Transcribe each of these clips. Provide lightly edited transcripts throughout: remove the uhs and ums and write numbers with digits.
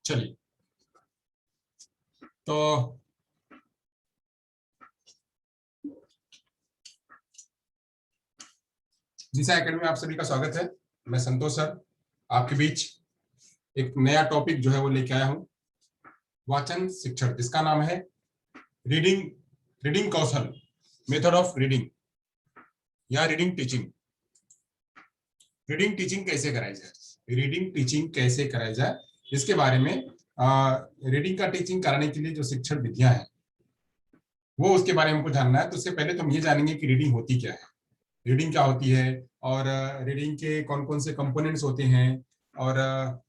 चलिए, तो दिशा एकेडमी में आप सभी का स्वागत है। मैं संतोष सर आपके बीच एक नया टॉपिक जो है वो लेके आया हूं, वाचन शिक्षण, जिसका नाम है reading Kaushal, method of reading या रीडिंग टीचिंग। रीडिंग टीचिंग कैसे कराई जाए, रीडिंग टीचिंग कैसे कराई जाए, इसके बारे में रीडिंग का टीचिंग कराने के लिए जो शिक्षण विधियां हैं वो उसके बारे में हमको जानना है। तो उससे पहले तो हम ये जानेंगे कि रीडिंग होती क्या है, रीडिंग क्या होती है और रीडिंग के कौन कौन से कंपोनेंट्स होते हैं और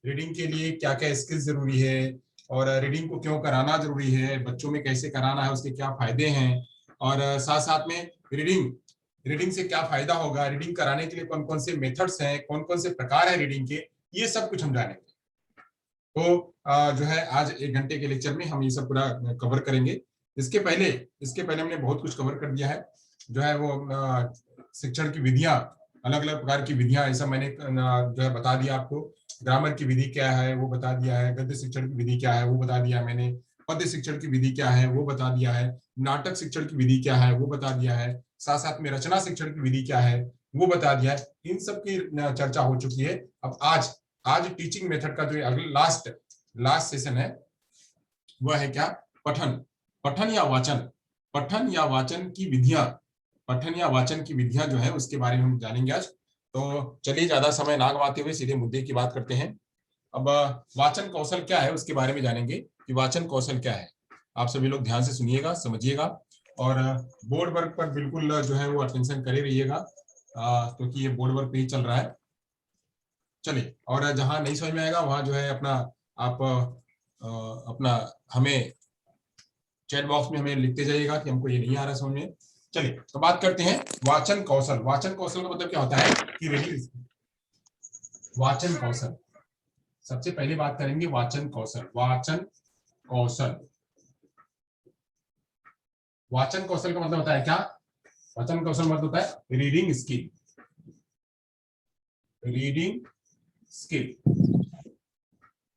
रीडिंग के लिए क्या क्या स्किल्स जरूरी है और रीडिंग को क्यों कराना जरूरी है, बच्चों में कैसे कराना है, उसके क्या फायदे हैं और साथ साथ में रीडिंग से क्या फायदा होगा, रीडिंग कराने के लिए कौन कौन से मेथड्स हैं, कौन कौन से प्रकार है रीडिंग के, ये सब कुछ हम जानेंगे। तो जो है आज 1 घंटे के लेक्चर में हम ये सब पूरा कवर करेंगे। इसके पहले हमने बहुत कुछ कवर कर दिया है, जो है वो शिक्षण की विधियां, अलग अलग प्रकार की विधियां, ऐसा मैंने जो है बता दिया आपको। ग्रामर की विधि क्या है वो बता दिया है, गद्य शिक्षण की विधि क्या है वो बता दिया है मैंने, पद्य शिक्षण की विधि क्या है वो बता दिया है, नाटक शिक्षण की विधि क्या है वो बता दिया है, साथ साथ में रचना शिक्षण की विधि क्या है वो बता दिया है। इन सब की चर्चा हो चुकी है। अब आज टीचिंग मेथड का जो अगला लास्ट सेशन है वह है क्या, पठन या वाचन की विधियां, पठन या वाचन की विधियां जो है उसके बारे में हम जानेंगे आज। तो चलिए ज्यादा समय ना गवाते हुए सीधे मुद्दे की बात करते हैं। अब वाचन कौशल क्या है उसके बारे में जानेंगे कि वाचन कौशल क्या है। आप सभी लोग ध्यान से सुनिएगा, समझिएगा और बोर्ड वर्क पर बिल्कुल जो है वो अटेंशन करे रहिएगा, क्योंकि ये बोर्ड वर्क पे ही चल रहा है। चलिए, और जहां नहीं समझ में आएगा वहां जो है अपना हमें चैट बॉक्स में हमें लिखते जाइएगा कि हमको ये नहीं आ रहा समझ में। चलिए, तो बात करते हैं वाचन कौशल। वाचन कौशल का मतलब क्या होता है कि रीडिंग, वाचन कौशल, सबसे पहले बात करेंगे वाचन कौशल। वाचन कौशल का मतलब होता है क्या, वाचन कौशल मतलब होता है रीडिंग स्किल।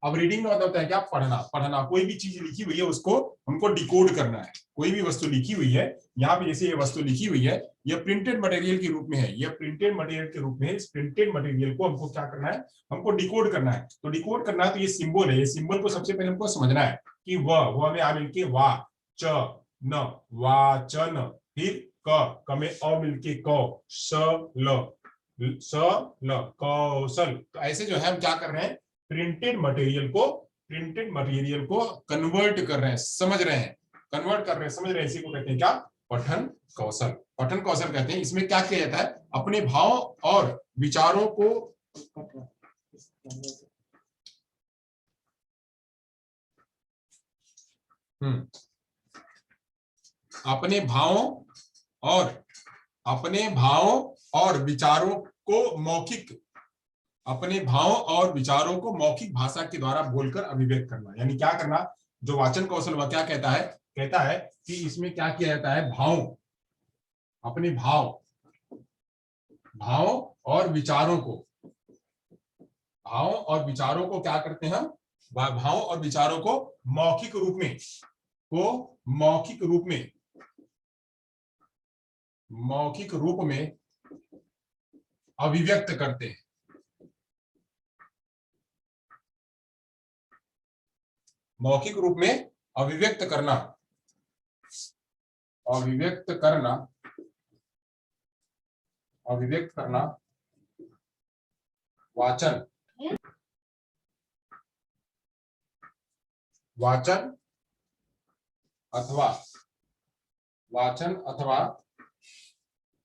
अब रीडिंग का मतलब होता है क्या, पढ़ना। कोई भी चीज लिखी हुई है उसको हमको डिकोड करना है। कोई भी वस्तु लिखी हुई है, यहाँ पे जैसे ये वस्तु लिखी हुई है, यह प्रिंटेड मटेरियल के रूप में है, यह प्रिंटेड मटेरियल के रूप में है। इस प्रिंटेड मटेरियल को हमको क्या करना है, हमको डिकोड करना है। तो डिकोड करना है तो ये सिंबल है, ये सिंबल को सबसे पहले हमको समझना है कि वह में आ मिलके वा च न, वाचन, फिर क में अ मिलके क, स ल कौशल। तो ऐसे जो है हम क्या कर रहे हैं, प्रिंटेड मटेरियल को कन्वर्ट कर रहे हैं, समझ रहे हैं, समझ रहे हैं। इसी को कहते हैं क्या, पठन कौशल। पठन कौशल कहते हैं। इसमें क्या किया जाता है, अपने भाव और विचारों को अपने भावों और विचारों को मौखिक भाषा के द्वारा बोलकर अभिव्यक्त करना। यानी क्या करना, जो वाचन कौशल वह क्या कहता है कि इसमें क्या किया जाता है, अपने भाव और विचारों को क्या करते हैं हम, भाव और विचारों को मौखिक रूप में अभिव्यक्त करते हैं। मौखिक रूप में अभिव्यक्त करना वाचन अथवा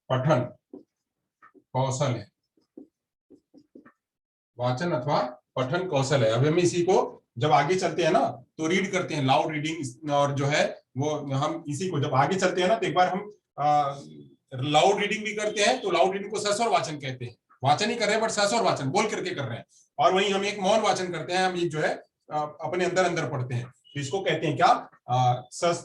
पठन कौशल है। वाचन अथवा पठन कौशल है। अब हम इसी को जब आगे चलते हैं ना तो रीड करते हैं, लाउड रीडिंग, और जो है वो हम इसी को जब आगे चलते हैं ना तो एक बार हम लाउड रीडिंग भी करते हैं। तो लाउड रीडिंग को सस्वर वाचन कहते हैं। वाचन ही कर रहे हैं बट सस्वर वाचन बोल करके कर रहे हैं। और वहीं हम एक मौन वाचन करते हैं, हम एक जो है अपने अंदर पढ़ते हैं। तो इसको कहते हैं क्या,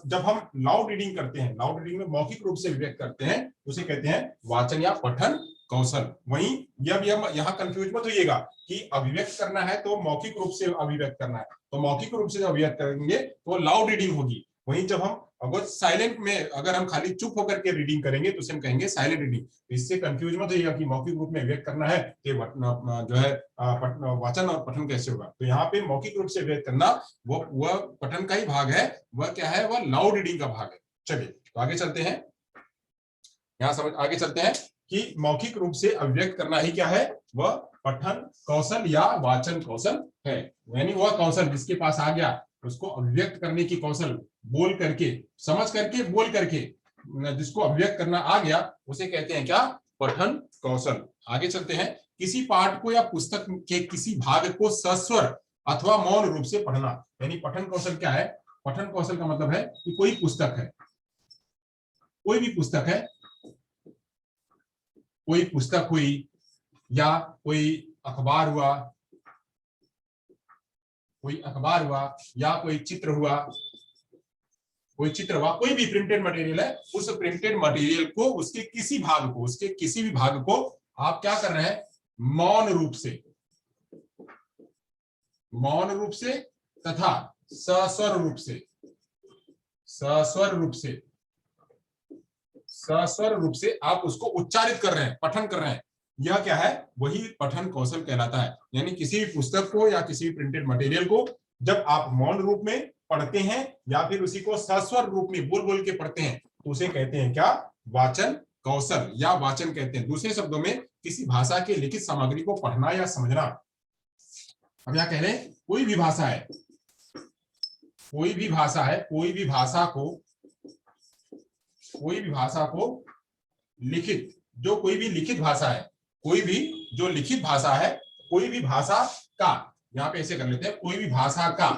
जब हम लाउड रीडिंग करते हैं, लाउड रीडिंग में मौखिक रूप से व्यक्त करते हैं, उसे कहते हैं वाचन या पठन कौशल। वहीं जब यहाँ कंफ्यूज मत होइएगा कि अभिव्यक्त करना है तो मौखिक रूप से अभिव्यक्त करना है, तो मौखिक रूप से जब अभिव्यक्त करेंगे तो लाउड रीडिंग होगी। वहीं जब हम अगर साइलेंट में अगर हम खाली चुप होकर के रीडिंग करेंगे तो उसे हम कहेंगे साइलेंट रीडिंग। इससे कंफ्यूज मत होइएगा कि मौखिक रूप में व्यक्त करना है कि जो है वाचन और पठन कैसे होगा। तो यहाँ पे मौखिक रूप से व्यक्त करना वह पठन का ही भाग है, वह क्या है, वह लाउड रीडिंग का भाग है। चलिए तो आगे चलते हैं, यहाँ समझ आगे चलते हैं कि मौखिक रूप से अभिव्यक्त करना ही क्या है, वह पठन कौशल या वाचन कौशल है। यानी वह कौशल जिसके पास आ गया उसको अभिव्यक्त करने की कौशल, बोल करके, समझ करके, बोल करके जिसको अभिव्यक्त करना आ गया उसे कहते हैं क्या, पठन कौशल। आगे चलते हैं, किसी पाठ को या पुस्तक के किसी भाग को सस्वर अथवा मौन रूप से पढ़ना। यानी पठन कौशल क्या है, पठन कौशल का मतलब है कि कोई पुस्तक है, कोई भी पुस्तक है, कोई पुस्तक हुई या कोई अखबार हुआ, कोई अखबार हुआ या कोई चित्र हुआ, कोई चित्र हुआ, कोई भी प्रिंटेड मटेरियल है, उस प्रिंटेड मटेरियल को, उसके किसी भाग को, उसके किसी भी भाग को आप क्या कर रहे हैं, मौन रूप से, मौन रूप से तथा सस्वर रूप से, सस्वर रूप से, सस्वर रूप से आप उसको उच्चारित कर रहे हैं, पठन कर रहे हैं। यह क्या है, वही पठन कौशल कहलाता है। यानी किसी भी पुस्तक को या किसी भी प्रिंटेड मटेरियल को जब आप मौन रूप में पढ़ते हैं या फिर उसी को सस्वर रूप में बोल बोल के पढ़ते हैं तो उसे कहते हैं क्या, वाचन कौशल या वाचन कहते हैं। दूसरे शब्दों में किसी भाषा के लिखित सामग्री को पढ़ना या समझना। अब यहां कह रहे हैं कोई भी भाषा है, कोई भी भाषा है, कोई भी भाषा को, कोई भी भाषा को लिखित, जो कोई भी लिखित भाषा है, कोई भी जो लिखित भाषा है, कोई भी भाषा का, यहां पे ऐसे कर लेते हैं, कोई भी भाषा का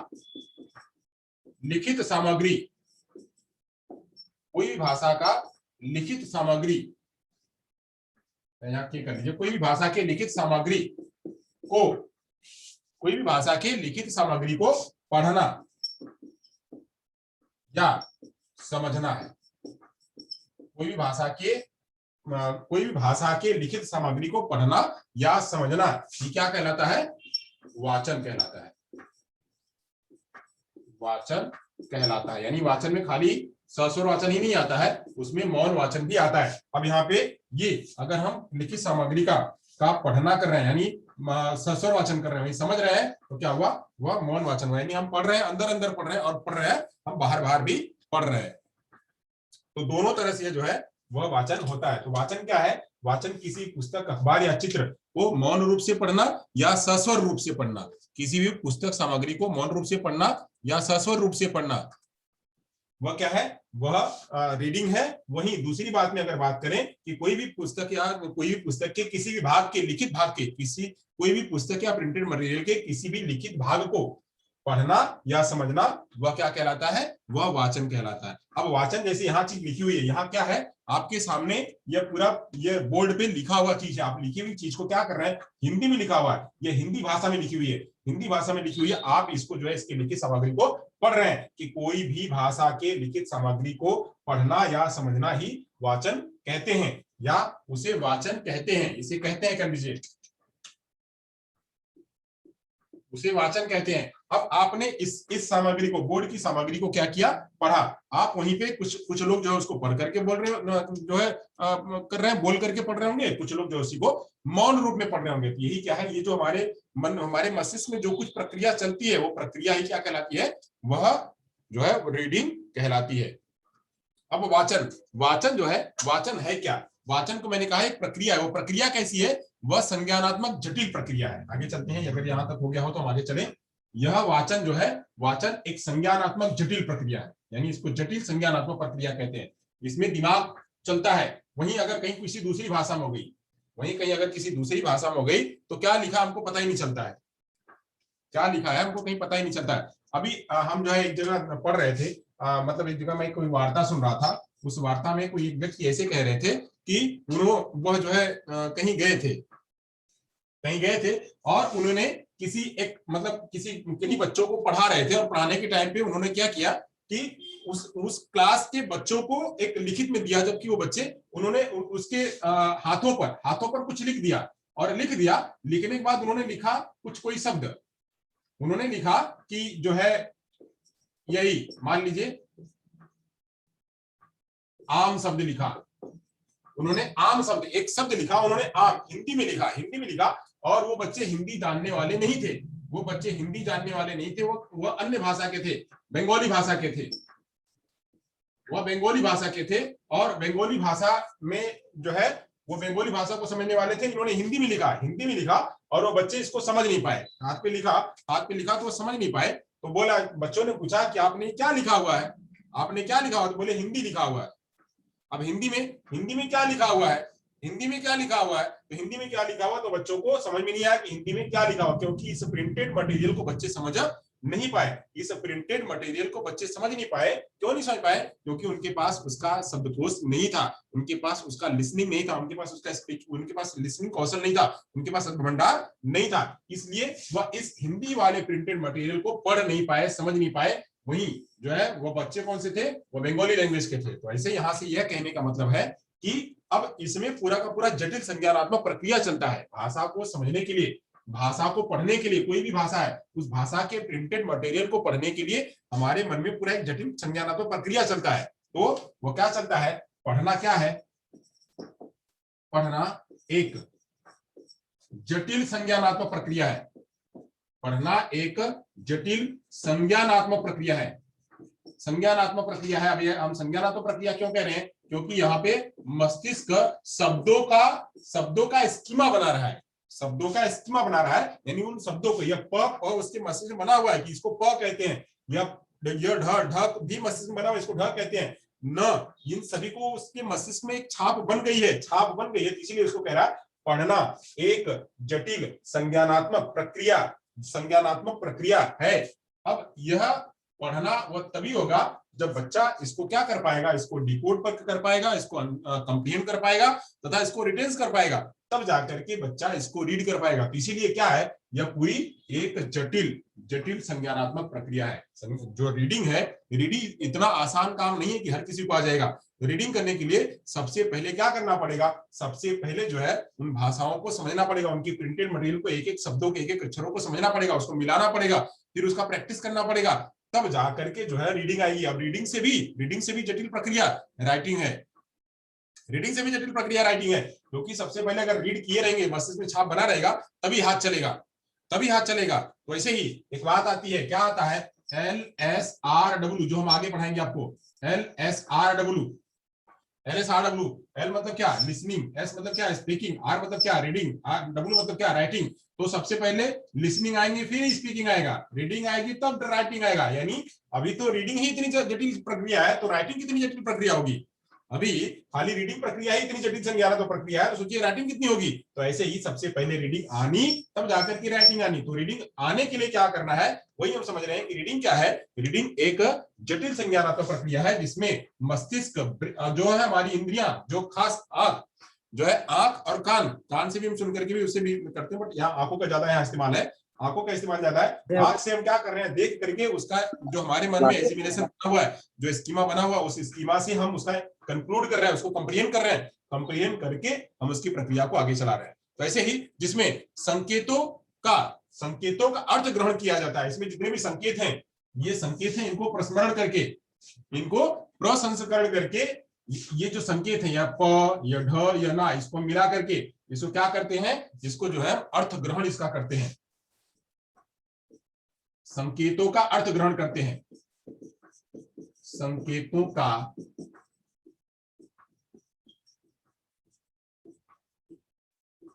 लिखित सामग्री, कोई भी भाषा का लिखित सामग्री, यहां क्या कर लीजिए, कोई भी भाषा के लिखित सामग्री को, कोई भी भाषा के लिखित सामग्री को पढ़ना या समझना है। कोई भी भाषा के, कोई भी भाषा के लिखित सामग्री को पढ़ना या समझना, ये क्या कहलाता है, वाचन कहलाता है, वाचन कहलाता है। यानी वाचन में खाली सस्वर वाचन ही नहीं आता है, उसमें मौन वाचन भी आता है। अब यहाँ पे ये अगर हम लिखित सामग्री का पढ़ना कर रहे हैं, यानी सस्वर वाचन कर रहे हैं, समझ रहे हैं, तो क्या हुआ, वह मौन वाचन हुआ। यानी हम पढ़ रहे हैं, अंदर अंदर पढ़ रहे हैं, और पढ़ रहे हैं हम बाहर बाहर भी पढ़ रहे हैं। तो दोनों तरह से जो है वह वाचन होता है। तो वाचन क्या है, वाचन किसी पुस्तक, अखबार या चित्र को मौन रूप से पढ़ना या सस्वर रूप से पढ़ना। किसी भी पुस्तक सामग्री को मौन रूप से पढ़ना या सस्वर रूप से पढ़ना, वह क्या है, वह रीडिंग है। वहीं दूसरी बात में अगर बात करें कि कोई भी पुस्तक या कोई भी पुस्तक के किसी भी भाग के, लिखित भाग के, किसी कोई भी पुस्तक या प्रिंटेड मटेरियल के किसी भी लिखित भाग को पढ़ना या समझना, वह क्या कहलाता है, वह वाचन कहलाता है। अब वाचन जैसे यहाँ चीज लिखी हुई है, यहाँ क्या है, आपके सामने यह पूरा ये बोर्ड पे लिखा हुआ चीज है, आप लिखी हुई चीज को क्या कर रहे हैं, हिंदी में लिखा हुआ है, यह हिंदी भाषा में लिखी हुई है, हिंदी भाषा में लिखी हुई है। आप इसको जो है, इसके लिखित सामग्री को पढ़ रहे हैं। कि कोई भी भाषा के लिखित सामग्री को पढ़ना या समझना ही वाचन कहते हैं, या उसे वाचन कहते हैं। इसे कहते हैं, कर लीजिए, उसे वाचन कहते हैं। अब आपने इस सामग्री को, बोर्ड की सामग्री को क्या किया, पढ़ा। आप वहीं पे कुछ लोग जो है उसको पढ़ करके बोल रहे, जो है कर रहे हैं, बोल करके पढ़ रहे होंगे, कुछ लोग जो उसी को मौन रूप में पढ़ रहे होंगे। तो यही क्या है, ये जो हमारे मन, हमारे मस्तिष्क में जो कुछ प्रक्रिया चलती है, वो प्रक्रिया ही क्या कहलाती है, वह जो है रीडिंग कहलाती है। अब वाचन, वाचन जो है, वाचन है क्या, वाचन को मैंने कहा एक प्रक्रिया है। वो प्रक्रिया कैसी है, वह संज्ञानात्मक जटिल प्रक्रिया है। आगे चलते हैं, अगर यहां तक हो गया हो तो हम आगे चलें। यह वाचन जो है, वाचन एक संज्ञानात्मक जटिल प्रक्रिया है, यानी इसको जटिल संज्ञानात्मक प्रक्रिया कहते हैं। इसमें दिमाग चलता है। वहीं अगर कहीं किसी दूसरी भाषा में हो गई, वहीं कहीं अगर किसी दूसरी भाषा में हो गई तो क्या लिखा हमको पता ही नहीं चलता है, क्या लिखा है हमको कहीं पता ही नहीं चलता है। अभी हम जो है एक जगह पढ़ रहे थे, मतलब एक जगह मैं कोई वार्ता सुन रहा था। उस वार्ता में कोई व्यक्ति ऐसे कह रहे थे कि वह जो है कहीं गए थे और उन्होंने किसी एक, मतलब किसी बच्चों को पढ़ा रहे थे, और पढ़ाने के टाइम पे उन्होंने क्या किया कि उस क्लास के बच्चों को एक लिखित में दिया, जबकि वो बच्चे उन्होंने उसके हाथों पर कुछ लिख दिया, और लिखने के बाद उन्होंने लिखा कोई शब्द, उन्होंने लिखा कि जो है यही मान लीजिए आम शब्द लिखा, उन्होंने आम शब्द एक शब्द लिखा, उन्होंने आम हिंदी में लिखा, और वो बच्चे हिंदी जानने वाले नहीं थे, वो अन्य भाषा के थे, बंगाली भाषा के थे, और बंगाली भाषा में जो है वो बंगाली भाषा को समझने वाले थे, इन्होंने हिंदी में लिखा और वो बच्चे इसको समझ नहीं पाए, हाथ पे लिखा तो वो समझ नहीं पाए। तो बोला, बच्चों ने पूछा कि आपने क्या लिखा हुआ है, तो बोले हिंदी लिखा हुआ है। अब हिंदी में क्या लिखा हुआ है, तो हिंदी में क्या लिखा हुआ, तो बच्चों को समझ में नहीं आया कि हिंदी में क्या लिखा हुआ, क्योंकि इस प्रिंटेड मटेरियल को बच्चे समझ नहीं पाए, क्यों नहीं समझ पाए, क्योंकि उनके पास उसका शब्दकोश नहीं था, उनके पास उसका लिसनिंग नहीं था, उनके पास उसका स्पीच, उनके पास लिसनिंग कौशल नहीं था, उनके पास शब्द भंडार नहीं था, इसलिए वह इस हिंदी वाले प्रिंटेड मटेरियल को पढ़ नहीं पाए, समझ नहीं पाए। वही जो है वो बच्चे कौन से थे, वो बंगाली लैंग्वेज के थे। तो ऐसे यहां से यह कहने का मतलब है कि अब इसमें पूरा का पूरा जटिल संज्ञानात्मक प्रक्रिया चलता है। भाषा को समझने के लिए, भाषा को पढ़ने के लिए, कोई भी भाषा है उस भाषा के प्रिंटेड मटेरियल को पढ़ने के लिए हमारे मन में पूरा एक जटिल संज्ञानात्मक प्रक्रिया चलता है। तो वो क्या चलता है, पढ़ना क्या है, पढ़ना एक जटिल संज्ञानात्मक प्रक्रिया है, अब ये हम संज्ञानात्मक प्रक्रिया क्यों कह रहे हैं, क्योंकि यहाँ पे मस्तिष्क शब्दों का स्कीमा बना रहा है, यानी उन शब्दों को, यह प उसके मस्तिष्क में बना हुआ है कि इसको प कहते हैं, या ढ भी मस्तिष्क में बना हुआ है, इसको ढ कहते हैं, न, इन सभी को उसके मस्तिष्क में एक छाप बन गई है, इसीलिए उसको कह रहा है पढ़ना एक जटिल संज्ञानात्मक प्रक्रिया है। अब यह पढ़ना वह तभी होगा जब बच्चा इसको क्या कर पाएगा, इसको डिकोड कर पाएगा, इसको कंप्रीहेंड कर पाएगा तथा इसको रिटेन कर पाएगा, तब जाकर के बच्चा इसको रीड कर पाएगा। तो इसीलिए क्या है, यह पूरी एक जटिल संज्ञानात्मक प्रक्रिया है। जो रीडिंग है, रीडिंग इतना आसान काम नहीं है कि हर किसी को आ जाएगा। रीडिंग करने के लिए सबसे पहले क्या करना पड़ेगा, सबसे पहले जो है उन भाषाओं को समझना पड़ेगा, उनकी प्रिंटेड मटेरियल को, एक एक शब्दों के, एक एक अक्षरों को समझना पड़ेगा, उसको मिलाना पड़ेगा, फिर उसका प्रैक्टिस करना पड़ेगा, तब जाकर के जो है रीडिंग आएगी। अब रीडिंग से भी जटिल प्रक्रिया राइटिंग है, क्योंकि सबसे पहले अगर रीड किए रहेंगे, मस्तिष्क में छाप बना रहेगा, तभी हाथ चलेगा। तो ऐसे ही एक बात आती है, क्या आता है, LSRW, जो हम आगे पढ़ाएंगे आपको, LSRW। L मतलब क्या, लिसनिंग, S मतलब क्या, स्पीकिंग, R मतलब क्या, रीडिंग, W मतलब क्या, राइटिंग। तो सबसे पहले लिसनिंग आएंगे, फिर स्पीकिंग आएगा, रीडिंग आएगी, तब राइटिंग आएगा। यानी अभी तो रीडिंग ही इतनी जटिल प्रक्रिया है, तो राइटिंग कितनी जटिल प्रक्रिया होगी। अभी खाली रीडिंग प्रक्रिया ही इतनी जटिल संज्ञानात्मक प्रक्रिया है, तो सोचिए राइटिंग कितनी होगी। तो ऐसे ही सबसे पहले रीडिंग आनी, तब जाकर के राइटिंग आनी। तो रीडिंग आने के लिए क्या करना है, वही हम समझ रहे हैं कि रीडिंग क्या है। रीडिंग एक जटिल संज्ञानात्मक प्रक्रिया है, जिसमें मस्तिष्क जो है, हमारी इंद्रियां, जो खास आंख जो है, आंख और कान से भी हम सुन करके भी उससे भी करते हैं, बट यहाँ आंखों का ज्यादा यहाँ इस्तेमाल है, आंख से हम क्या कर रहे हैं, देख करके उसका जो हमारे मन में एसिमिलेशन बना हुआ है, जो स्कीमा बना हुआ, उस स्कीमा से हम उसका कंक्लूड कर रहे हैं, उसको कंप्रीहेंड कर रहे हैं, कंप्रीहेंड करके हम उसकी प्रक्रिया को आगे चला रहे हैं। तो ऐसे ही जिसमें संकेतों का अर्थ ग्रहण किया जाता है, इसमें जितने भी संकेत हैं, ये संकेत हैं, इनको प्रसंस्करण करके ये जो संकेत है, या प, या ढ, या ना, इसको मिला करके इसको क्या करते हैं, इसको जो है अर्थ ग्रहण इसका करते हैं, संकेतों का अर्थ ग्रहण करते हैं, संकेतों का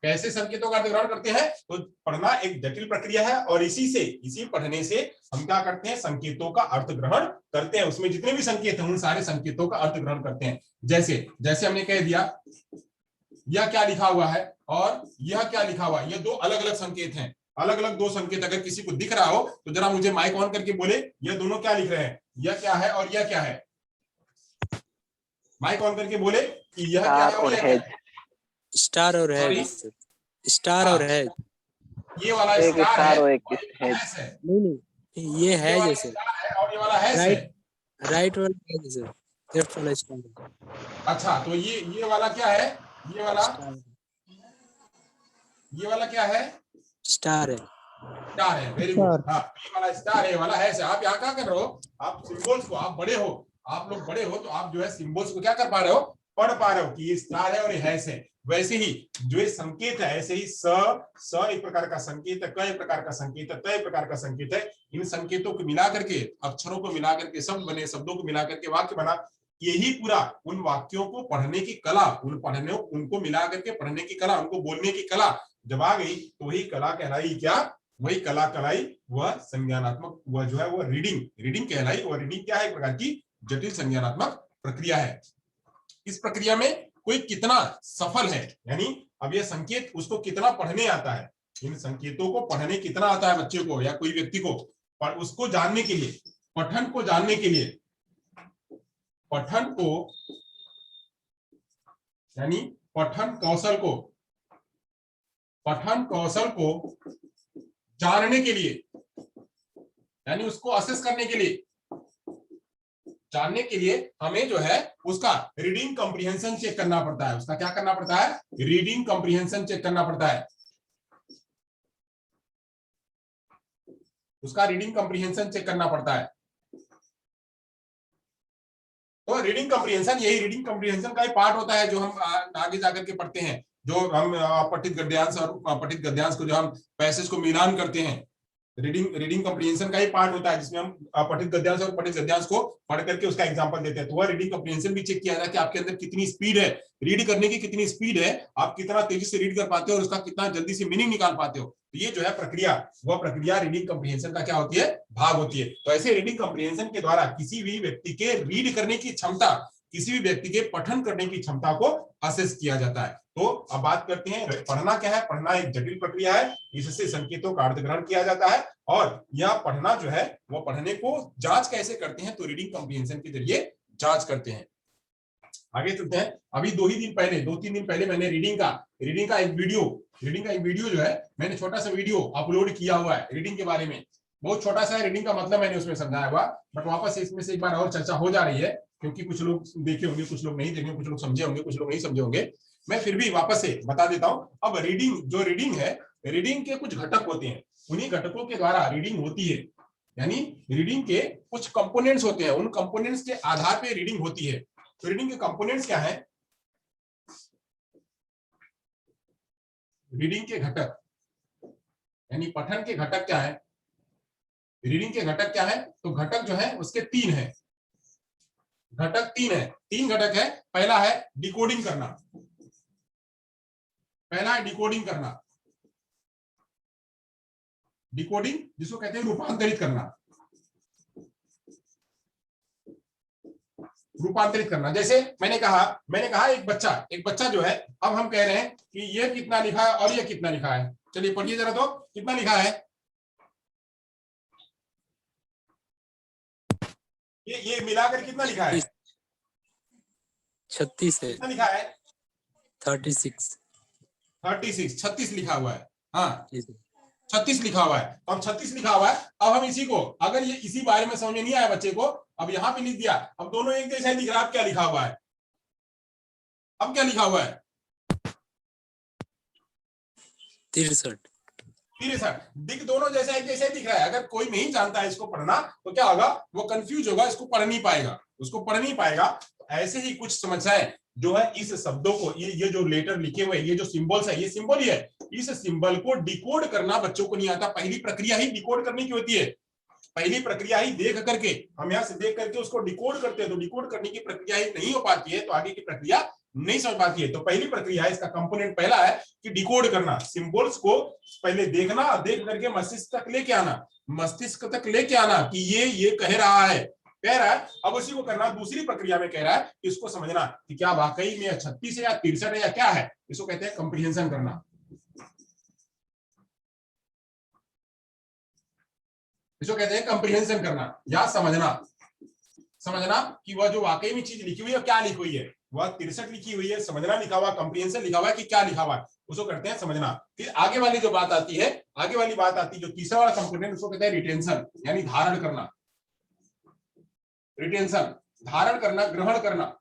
कैसे संकेतों का अर्थ ग्रहण करते हैं। तो पढ़ना एक जटिल प्रक्रिया है, और इसी पढ़ने से हम क्या करते हैं, संकेतों का अर्थ ग्रहण करते हैं। उसमें जितने भी संकेत हैं, उन सारे संकेतों का अर्थ ग्रहण करते हैं। जैसे हमने कह दिया, यह क्या लिखा हुआ है और यह क्या लिखा हुआ है, ये दो अलग अलग संकेत हैं, अलग अलग दो संकेत। अगर किसी को दिख रहा हो तो जरा मुझे माइक ऑन करके बोले, ये दोनों क्या लिख रहे हैं, यह क्या है और यह क्या है। माइक ऑन करके बोले कि यह क्या है और यह क्या है। स्टार और है, स्टार और है, ये वाला स्टार है, नहीं ये है जैसे, और ये वाला हैश है। राइट वाला है सर, लेफ्ट वाला स्टार। अच्छा, तो ये वाला क्या है? ये वाला स्टार, ये वाला क्या है? स्टार है। स्टार है, वेरी गुड। हाँ, ये वाला स्टार है, ये वाला है से। आप यहाँ क्या कर रहे हो? आप सिंबल्स को, आप बड़े हो, आप लोग बड़े हो, तो आप जो है सिंबल्स को क्या कर पा रहे हो? पढ़ पा रहे हो कि ये स्टार है और ये है से। वैसे ही जो ये संकेत है, ऐसे ही स एक प्रकार का संकेत है, क एक प्रकार का संकेत है, त एक प्रकार का संकेत है। इन संकेतों को मिला करके, अक्षरों को मिला करके शब्द बने, शब्दों को मिला करके वाक्य बना। यही पूरा उन वाक्यों को पढ़ने की कला, उनको मिला करके पढ़ने की कला, उनको बोलने की कला जब आ गई, तो वही कला कहलाई क्या? वही कला कहलाई, वह संज्ञानात्मक, वह जो है वो रीडिंग कहलाई। और रीडिंग क्या है? एक प्रकार की जटिल संज्ञानात्मक प्रक्रिया है। इस प्रक्रिया में कोई कितना सफल है, यानी अब यह संकेत उसको कितना पढ़ने आता है, इन संकेतों को पढ़ने कितना आता है बच्चे को या कोई व्यक्ति को, पर उसको जानने के लिए, पठन को जानने के लिए, पठन को यानी पठन कौशल को जानने के लिए, यानी उसको असेस करने के लिए, जानने के लिए हमें जो है उसका रीडिंग कॉम्प्रिहेंशन चेक करना पड़ता है। उसका क्या करना पड़ता है? रीडिंग कॉम्प्रिहेंशन चेक करना पड़ता है। उसका रीडिंग कॉम्प्रिहेंशन चेक करना पड़ता है। तो रीडिंग कॉम्प्रिहेंशन, यही रीडिंग कॉम्प्रिहेंशन का ही पार्ट होता है जो हम आगे जाकर के पढ़ते हैं, जो हम पठित गद्यांश और पठित गद्यांश को जो हम पैसेज को मिलान करते हैं, रीडिंग कॉम्प्रिहेंशन का ही पार्ट होता है, जिसमें हम पठित गद्यांश और पठित गद्यांश को पढ़ करके उसका एग्जांपल देते हैं। तो वह रीडिंग कॉम्प्रिहेंशन भी चेक किया जाता है कि आपके अंदर कितनी स्पीड है, रीड करने की कितनी स्पीड है, आप कितना तेजी से रीड कर पाते हो और उसका कितना जल्दी से मीनिंग निकाल पाते हो। तो ये जो है प्रक्रिया, वह प्रक्रिया रीडिंग कॉम्प्रिहेंशन का क्या होती है? भाग होती है। तो ऐसे रीडिंग कॉम्प्रिहेंशन के द्वारा किसी भी व्यक्ति के रीड करने की क्षमता, किसी भी व्यक्ति के पठन करने की क्षमता को असेस किया जाता है। तो अब बात करते हैं पढ़ना क्या है। पढ़ना एक जटिल प्रक्रिया है, इससे संकेतों का अर्थ ग्रहण किया जाता है, और यह पढ़ना जो है वो पढ़ने को जांच कैसे करते हैं? तो रीडिंग कॉम्प्रिहेंशन के जरिए जांच करते हैं। आगे चलते हैं। अभी 2-3 दिन पहले मैंने रीडिंग का एक वीडियो जो है, मैंने छोटा सा वीडियो अपलोड किया हुआ है रीडिंग के बारे में। बहुत छोटा सा है, रीडिंग का मतलब मैंने उसमें समझाया हुआ, बट वापस इसमें से एक बार और चर्चा हो जा रही है, क्योंकि कुछ लोग देखे होंगे, कुछ लोग नहीं देखे, कुछ लोग समझे होंगे, कुछ लोग नहीं समझे होंगे। मैं फिर भी वापस से बता देता हूं। अब रीडिंग है, रीडिंग के कुछ घटक होते हैं, उन्हीं घटकों के द्वारा रीडिंग होती है। यानी रीडिंग के कुछ कंपोनेंट्स होते हैं, उन कंपोनेंट्स के आधार पर रीडिंग होती है। तो रीडिंग के कंपोनेंट्स क्या है? रीडिंग के घटक यानी पठन के घटक क्या है? रीडिंग के घटक क्या है? तो घटक जो है उसके 3 है। घटक 3 है, 3 घटक है। पहला है डिकोडिंग करना, डिकोडिंग जिसको कहते हैं रूपांतरित करना। जैसे मैंने कहा एक बच्चा जो है, अब हम कह रहे हैं कि ये कितना लिखा है और ये कितना लिखा है। चलिए पढ़िए जरा, तो कितना लिखा है? ये मिलाकर कितना लिखा है? 36 है। कितना लिखा है? 36 36 लिखा हुआ है। हाँ, 36 लिखा हुआ है। अब 36 लिखा हुआ है। अब हम इसी को, अगर ये इसी बारे में समझ में नहीं आया बच्चे को, अब यहाँ पे लिख दिया, अब दोनों एक जैसा दिख रहा है। अब क्या लिखा हुआ है? अब क्या लिखा हुआ है? 63 दिख दोनों जैसा एक जैसे दिख रहा है। अगर कोई नहीं जानता है इसको पढ़ना, तो क्या होगा? वो कंफ्यूज होगा, इसको पढ़ नहीं पाएगा। तो ऐसे ही कुछ समस्याएं जो है इस शब्दों को, ये जो लेटर लिखे हुए, ये जो सिंबल्स है, ये सिंबल ही है। इस सिंबल को डिकोड करना बच्चों को नहीं आता। पहली प्रक्रिया ही डिकोड करने की होती है। पहली प्रक्रिया ही देख करके, हम यहाँ से देख करके उसको डिकोड करते हैं, तो डिकोड करने की प्रक्रिया ही नहीं हो पाती है, तो आगे की प्रक्रिया नहीं समझ पाती है। तो पहली प्रक्रिया है, इसका कंपोनेंट पहला है कि डिकोड करना। सिंबल्स को पहले देखना, देख करके मस्तिष्क तक लेके आना कि ये कह रहा है। अब उसी को करना। दूसरी प्रक्रिया में कह रहा है कि इसको समझना कि क्या वाकई में 36 है या 63 है या क्या है। इसको कहते हैं कंप्रीहेंशन करना। इसको कहते हैं कंप्रीहेंशन करना या समझना कि वह जो वाकई में चीज लिखी हुई है क्या लिखी हुई है। वह 63 लिखी हुई है, समझना लिखा हुआ, कंप्रीहेंशन लिखा हुआ है कि क्या लिखा हुआ है, उसको करते हैं समझना। फिर आगे वाली जो बात आती है, जो तीसरा वाला कंपोनेंट, उसको कहते हैं रिटेंशन, यानी धारण करना। रिटेंशन, धारण करना, ग्रहण करना,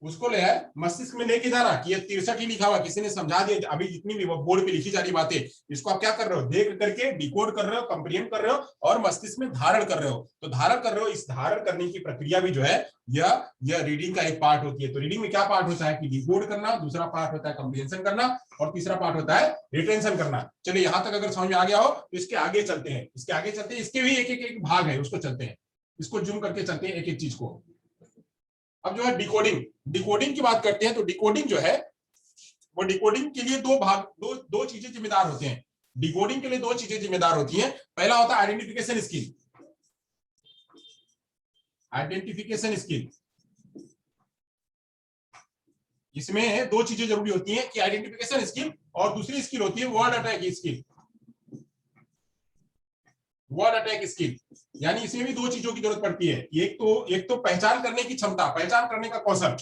उसको ले आए मस्तिष्क में लेके जाना कि ये 63 ही लिखा हुआ, किसी ने समझा दिया, अभी जितनी भी बोर्ड पे लिखी जा रही बातें, इसको आप क्या कर रहे हो, देख करके डिकोड कर रहे हो, कंप्रीहेंड कर रहे हो और मस्तिष्क में धारण कर रहे हो। तो धारण कर रहे हो, इस धारण करने की प्रक्रिया भी जो है यह रीडिंग का एक पार्ट होती है। तो रीडिंग में क्या पार्ट होता है कि डिकोड करना, दूसरा पार्ट होता है कंप्रीहेंशन करना और तीसरा पार्ट होता है रिटेंशन करना। चलिए यहां तक अगर समझ में आ गया हो तो इसके आगे चलते हैं, इसके भी एक भाग है, उसको चलते हैं, इसको जूम करके चलते हैं एक एक चीज को। अब जो है डिकोडिंग की बात करते हैं, तो डिकोडिंग जो है वो डिकोडिंग के लिए दो चीजें जिम्मेदार होते हैं। डिकोडिंग के लिए दो चीजें जिम्मेदार होती हैं। पहला होता है आइडेंटिफिकेशन स्किल। इसमें दो चीजें जरूरी होती हैं कि आइडेंटिफिकेशन स्किल और दूसरी स्किल होती है वर्ड अटैक स्किल। यानी इसमें भी दो चीजों की जरूरत पड़ती है। एक तो पहचान करने की क्षमता, पहचान करने का कौशल,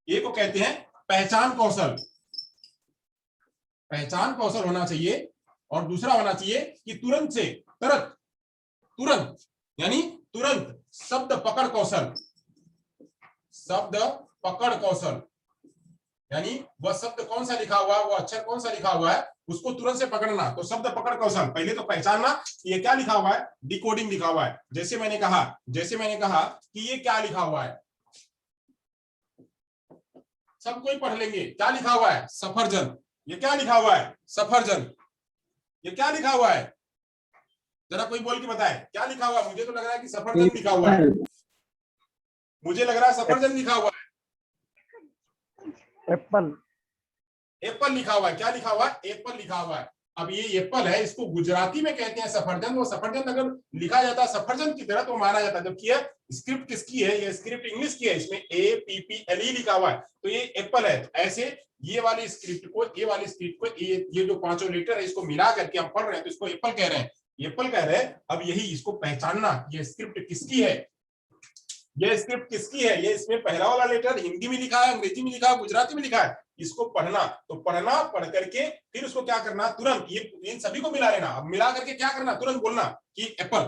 एक को कहते हैं पहचान कौशल होना चाहिए, और दूसरा होना चाहिए कि तुरंत यानी तुरंत शब्द पकड़ कौशल, यानी वह शब्द कौन सा लिखा हुआ है, वो अक्षर कौन सा लिखा हुआ है, उसको तुरंत से पकड़ना। तो शब्द पकड़ कौशल, पहले तो पहचानना कि ये क्या लिखा हुआ है, डिकोडिंग लिखा हुआ है। जैसे मैंने कहा कि ये क्या लिखा हुआ है, सब कोई पढ़ लेंगे, क्या लिखा हुआ है, सफरजन। ये क्या लिखा हुआ है, सफरजन। ये क्या लिखा हुआ है, जरा कोई बोल के बताए क्या लिखा हुआ है। मुझे तो लग रहा है कि सफरजन लिखा हुआ है, मुझे लग रहा है सफरजन लिखा हुआ है। एप्पल लिखा हुआ है। क्या लिखा हुआ है, एप्पल लिखा हुआ है। अब ये एप्पल है, इसको गुजराती में कहते हैं सफरजन। वो सफरजन अगर लिखा जाता है सफरजन की तरह तो माना जाता है, जबकि ये स्क्रिप्ट किसकी है, ये स्क्रिप्ट इंग्लिश की है, इसमें APPLE लिखा हुआ है, तो ये एप्पल है। तो ऐसे ये वाली स्क्रिप्ट को ये जो पांचों लेटर है इसको मिला करके हम पढ़ रहे हैं, तो इसको एप्पल कह रहे हैं। अब यही इसको पहचानना, ये स्क्रिप्ट किसकी है, ये इसमें पहला वाला लेटर हिंदी में लिखा है, अंग्रेजी में लिखा है, गुजराती में लिखा है, इसको पढ़ना। तो पढ़ करके फिर उसको क्या करना, तुरंत ये इन सभी को मिला लेना। अब मिला करके क्या करना, तुरंत बोलना कि एप्पल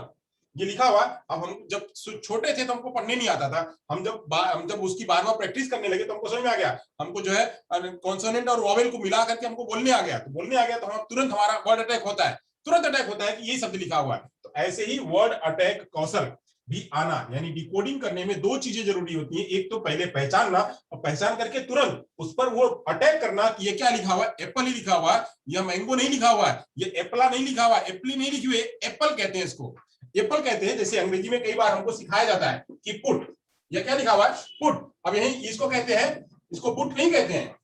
ये लिखा हुआ। अब हम जब छोटे थे तो हमको पढ़ने नहीं आता था, हम जब उसकी बार बार प्रैक्टिस करने लगे तो हमको समझ में आ गया, हमको जो है कॉन्सोनेंट और वॉवेल को मिला करके हमको बोलने आ गया। तो हम तुरंत हमारा वर्ड अटैक होता है, कि यही शब्द लिखा हुआ है। तो ऐसे ही वर्ड अटैक कौशल भी आना, यानी डिकोडिंग करने में दो चीजें जरूरी होती हैं। एक तो पहले पहचानना, और पहचान करके तुरंत उस पर वो अटैक करना कि ये क्या लिखा हुआ है, एप्पल ही लिखा हुआ है, यह मैंगो नहीं लिखा हुआ है, ये एप्पला नहीं लिखा हुआ है, एप्पली नहीं लिखी हुई, एप्पल कहते हैं इसको, एप्पल कहते हैं। जैसे अंग्रेजी में कई बार हमको सिखाया जाता है कि पुट, यह क्या लिखा हुआ है, पुट। अब यही इसको कहते हैं, इसको पुट नहीं कहते हैं,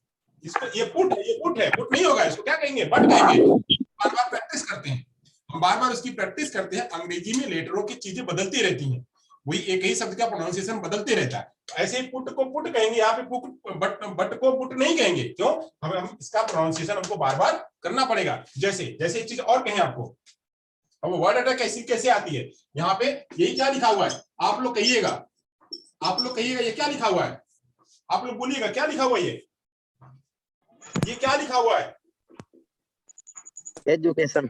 इसको ये पुट है, पुट नहीं होगा, इसको क्या कहेंगे, बट कहेंगे। बार बार प्रैक्टिस करते हैं, हम बार बार उसकी प्रैक्टिस करते हैं। अंग्रेजी में लेटरों की चीजें बदलती रहती हैं, वही एक ही शब्द का प्रोनाउंसिएशन बदलते रहता है। ऐसे ही पुट को पुट कहेंगे, यहाँ पे बट को पुट नहीं कहेंगे। क्यों, हम इसका प्रोनाउंसिएशन हमको बार बार करना पड़ेगा। जैसे एक चीज और कहें आपको, अब वर्ड अटैक कैसे आती है, यहाँ पे यही क्या लिखा हुआ है, आप लोग कहिएगा ये क्या लिखा हुआ है, आप लोग बोलिएगा क्या लिखा हुआ है, ये क्या लिखा हुआ है, एजुकेशन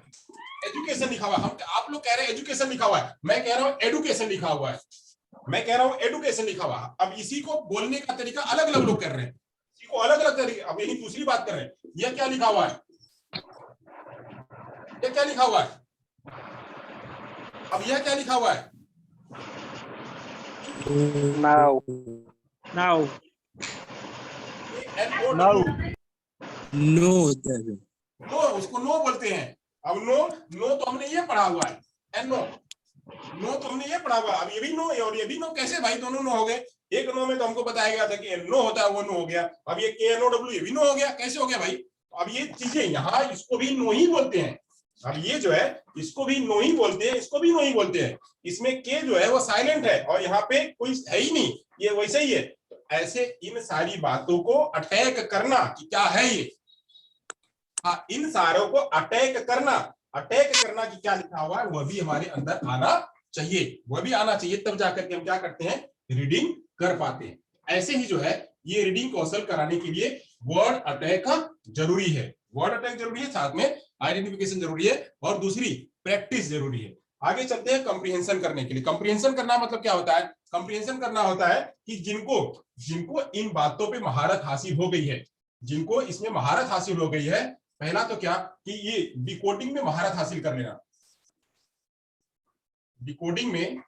लिखा हुआ है। आप लोग कह रहे हैं एजुकेशन लिखा हुआ है, मैं कह रहा हूं एडुकेशन लिखा हुआ है, अब इसी को बोलने का तरीका अलग अलग लोग कर रहे हैं, इसी को अलग अलग तरीके। अब यही दूसरी बात कर रहे हैं, यह क्या लिखा हुआ है, अब यह क्या लिखा हुआ है, नाउ नो, उसको नो बोलते हैं। अब नो तो हमने ये पढ़ा हुआ है, नो तो हमने ये पढ़ा हुआ है। अब ये भी नो है और ये भी नो, कैसे भाई दोनों नो हो गए। एक नो में तो हमको बताया गया था कि नो होता है, वो नो हो गया। अब ये KNOW ये भी नो हो गया, कैसे हो गया भाई। अब ये चीजें यहाँ इसको भी नो ही बोलते हैं। अब ये जो है इसको भी नो ही बोलते हैं, इसको भी नो ही बोलते हैं। इसमें के जो है वो साइलेंट है और यहाँ पे कोई है ही नहीं, ये वैसे ही है। तो ऐसे इन सारी बातों को अटैक करना कि क्या है ये, हाँ, इन सारों को अटैक करना कि क्या लिखा हुआ है वह भी हमारे अंदर आना चाहिए, तब जाकर के हम क्या करते हैं, रीडिंग कर पाते हैं। ऐसे ही जो है ये रीडिंग कौशल कराने के लिए वर्ड अटैक जरूरी है, साथ में आइडेंटिफिकेशन जरूरी है और दूसरी प्रैक्टिस जरूरी है। आगे चलते हैं कंप्रीहेंशन करने के लिए। कंप्रीहेंशन करना मतलब क्या होता है? कंप्रीहेंशन करना होता है कि जिनको इन बातों पे महारत हासिल हो गई है, जिनको इसमें महारत हासिल हो गई है, पहला तो क्या कि ये डिकोडिंग में महारत हासिल कर लेना, डिकोडिंग में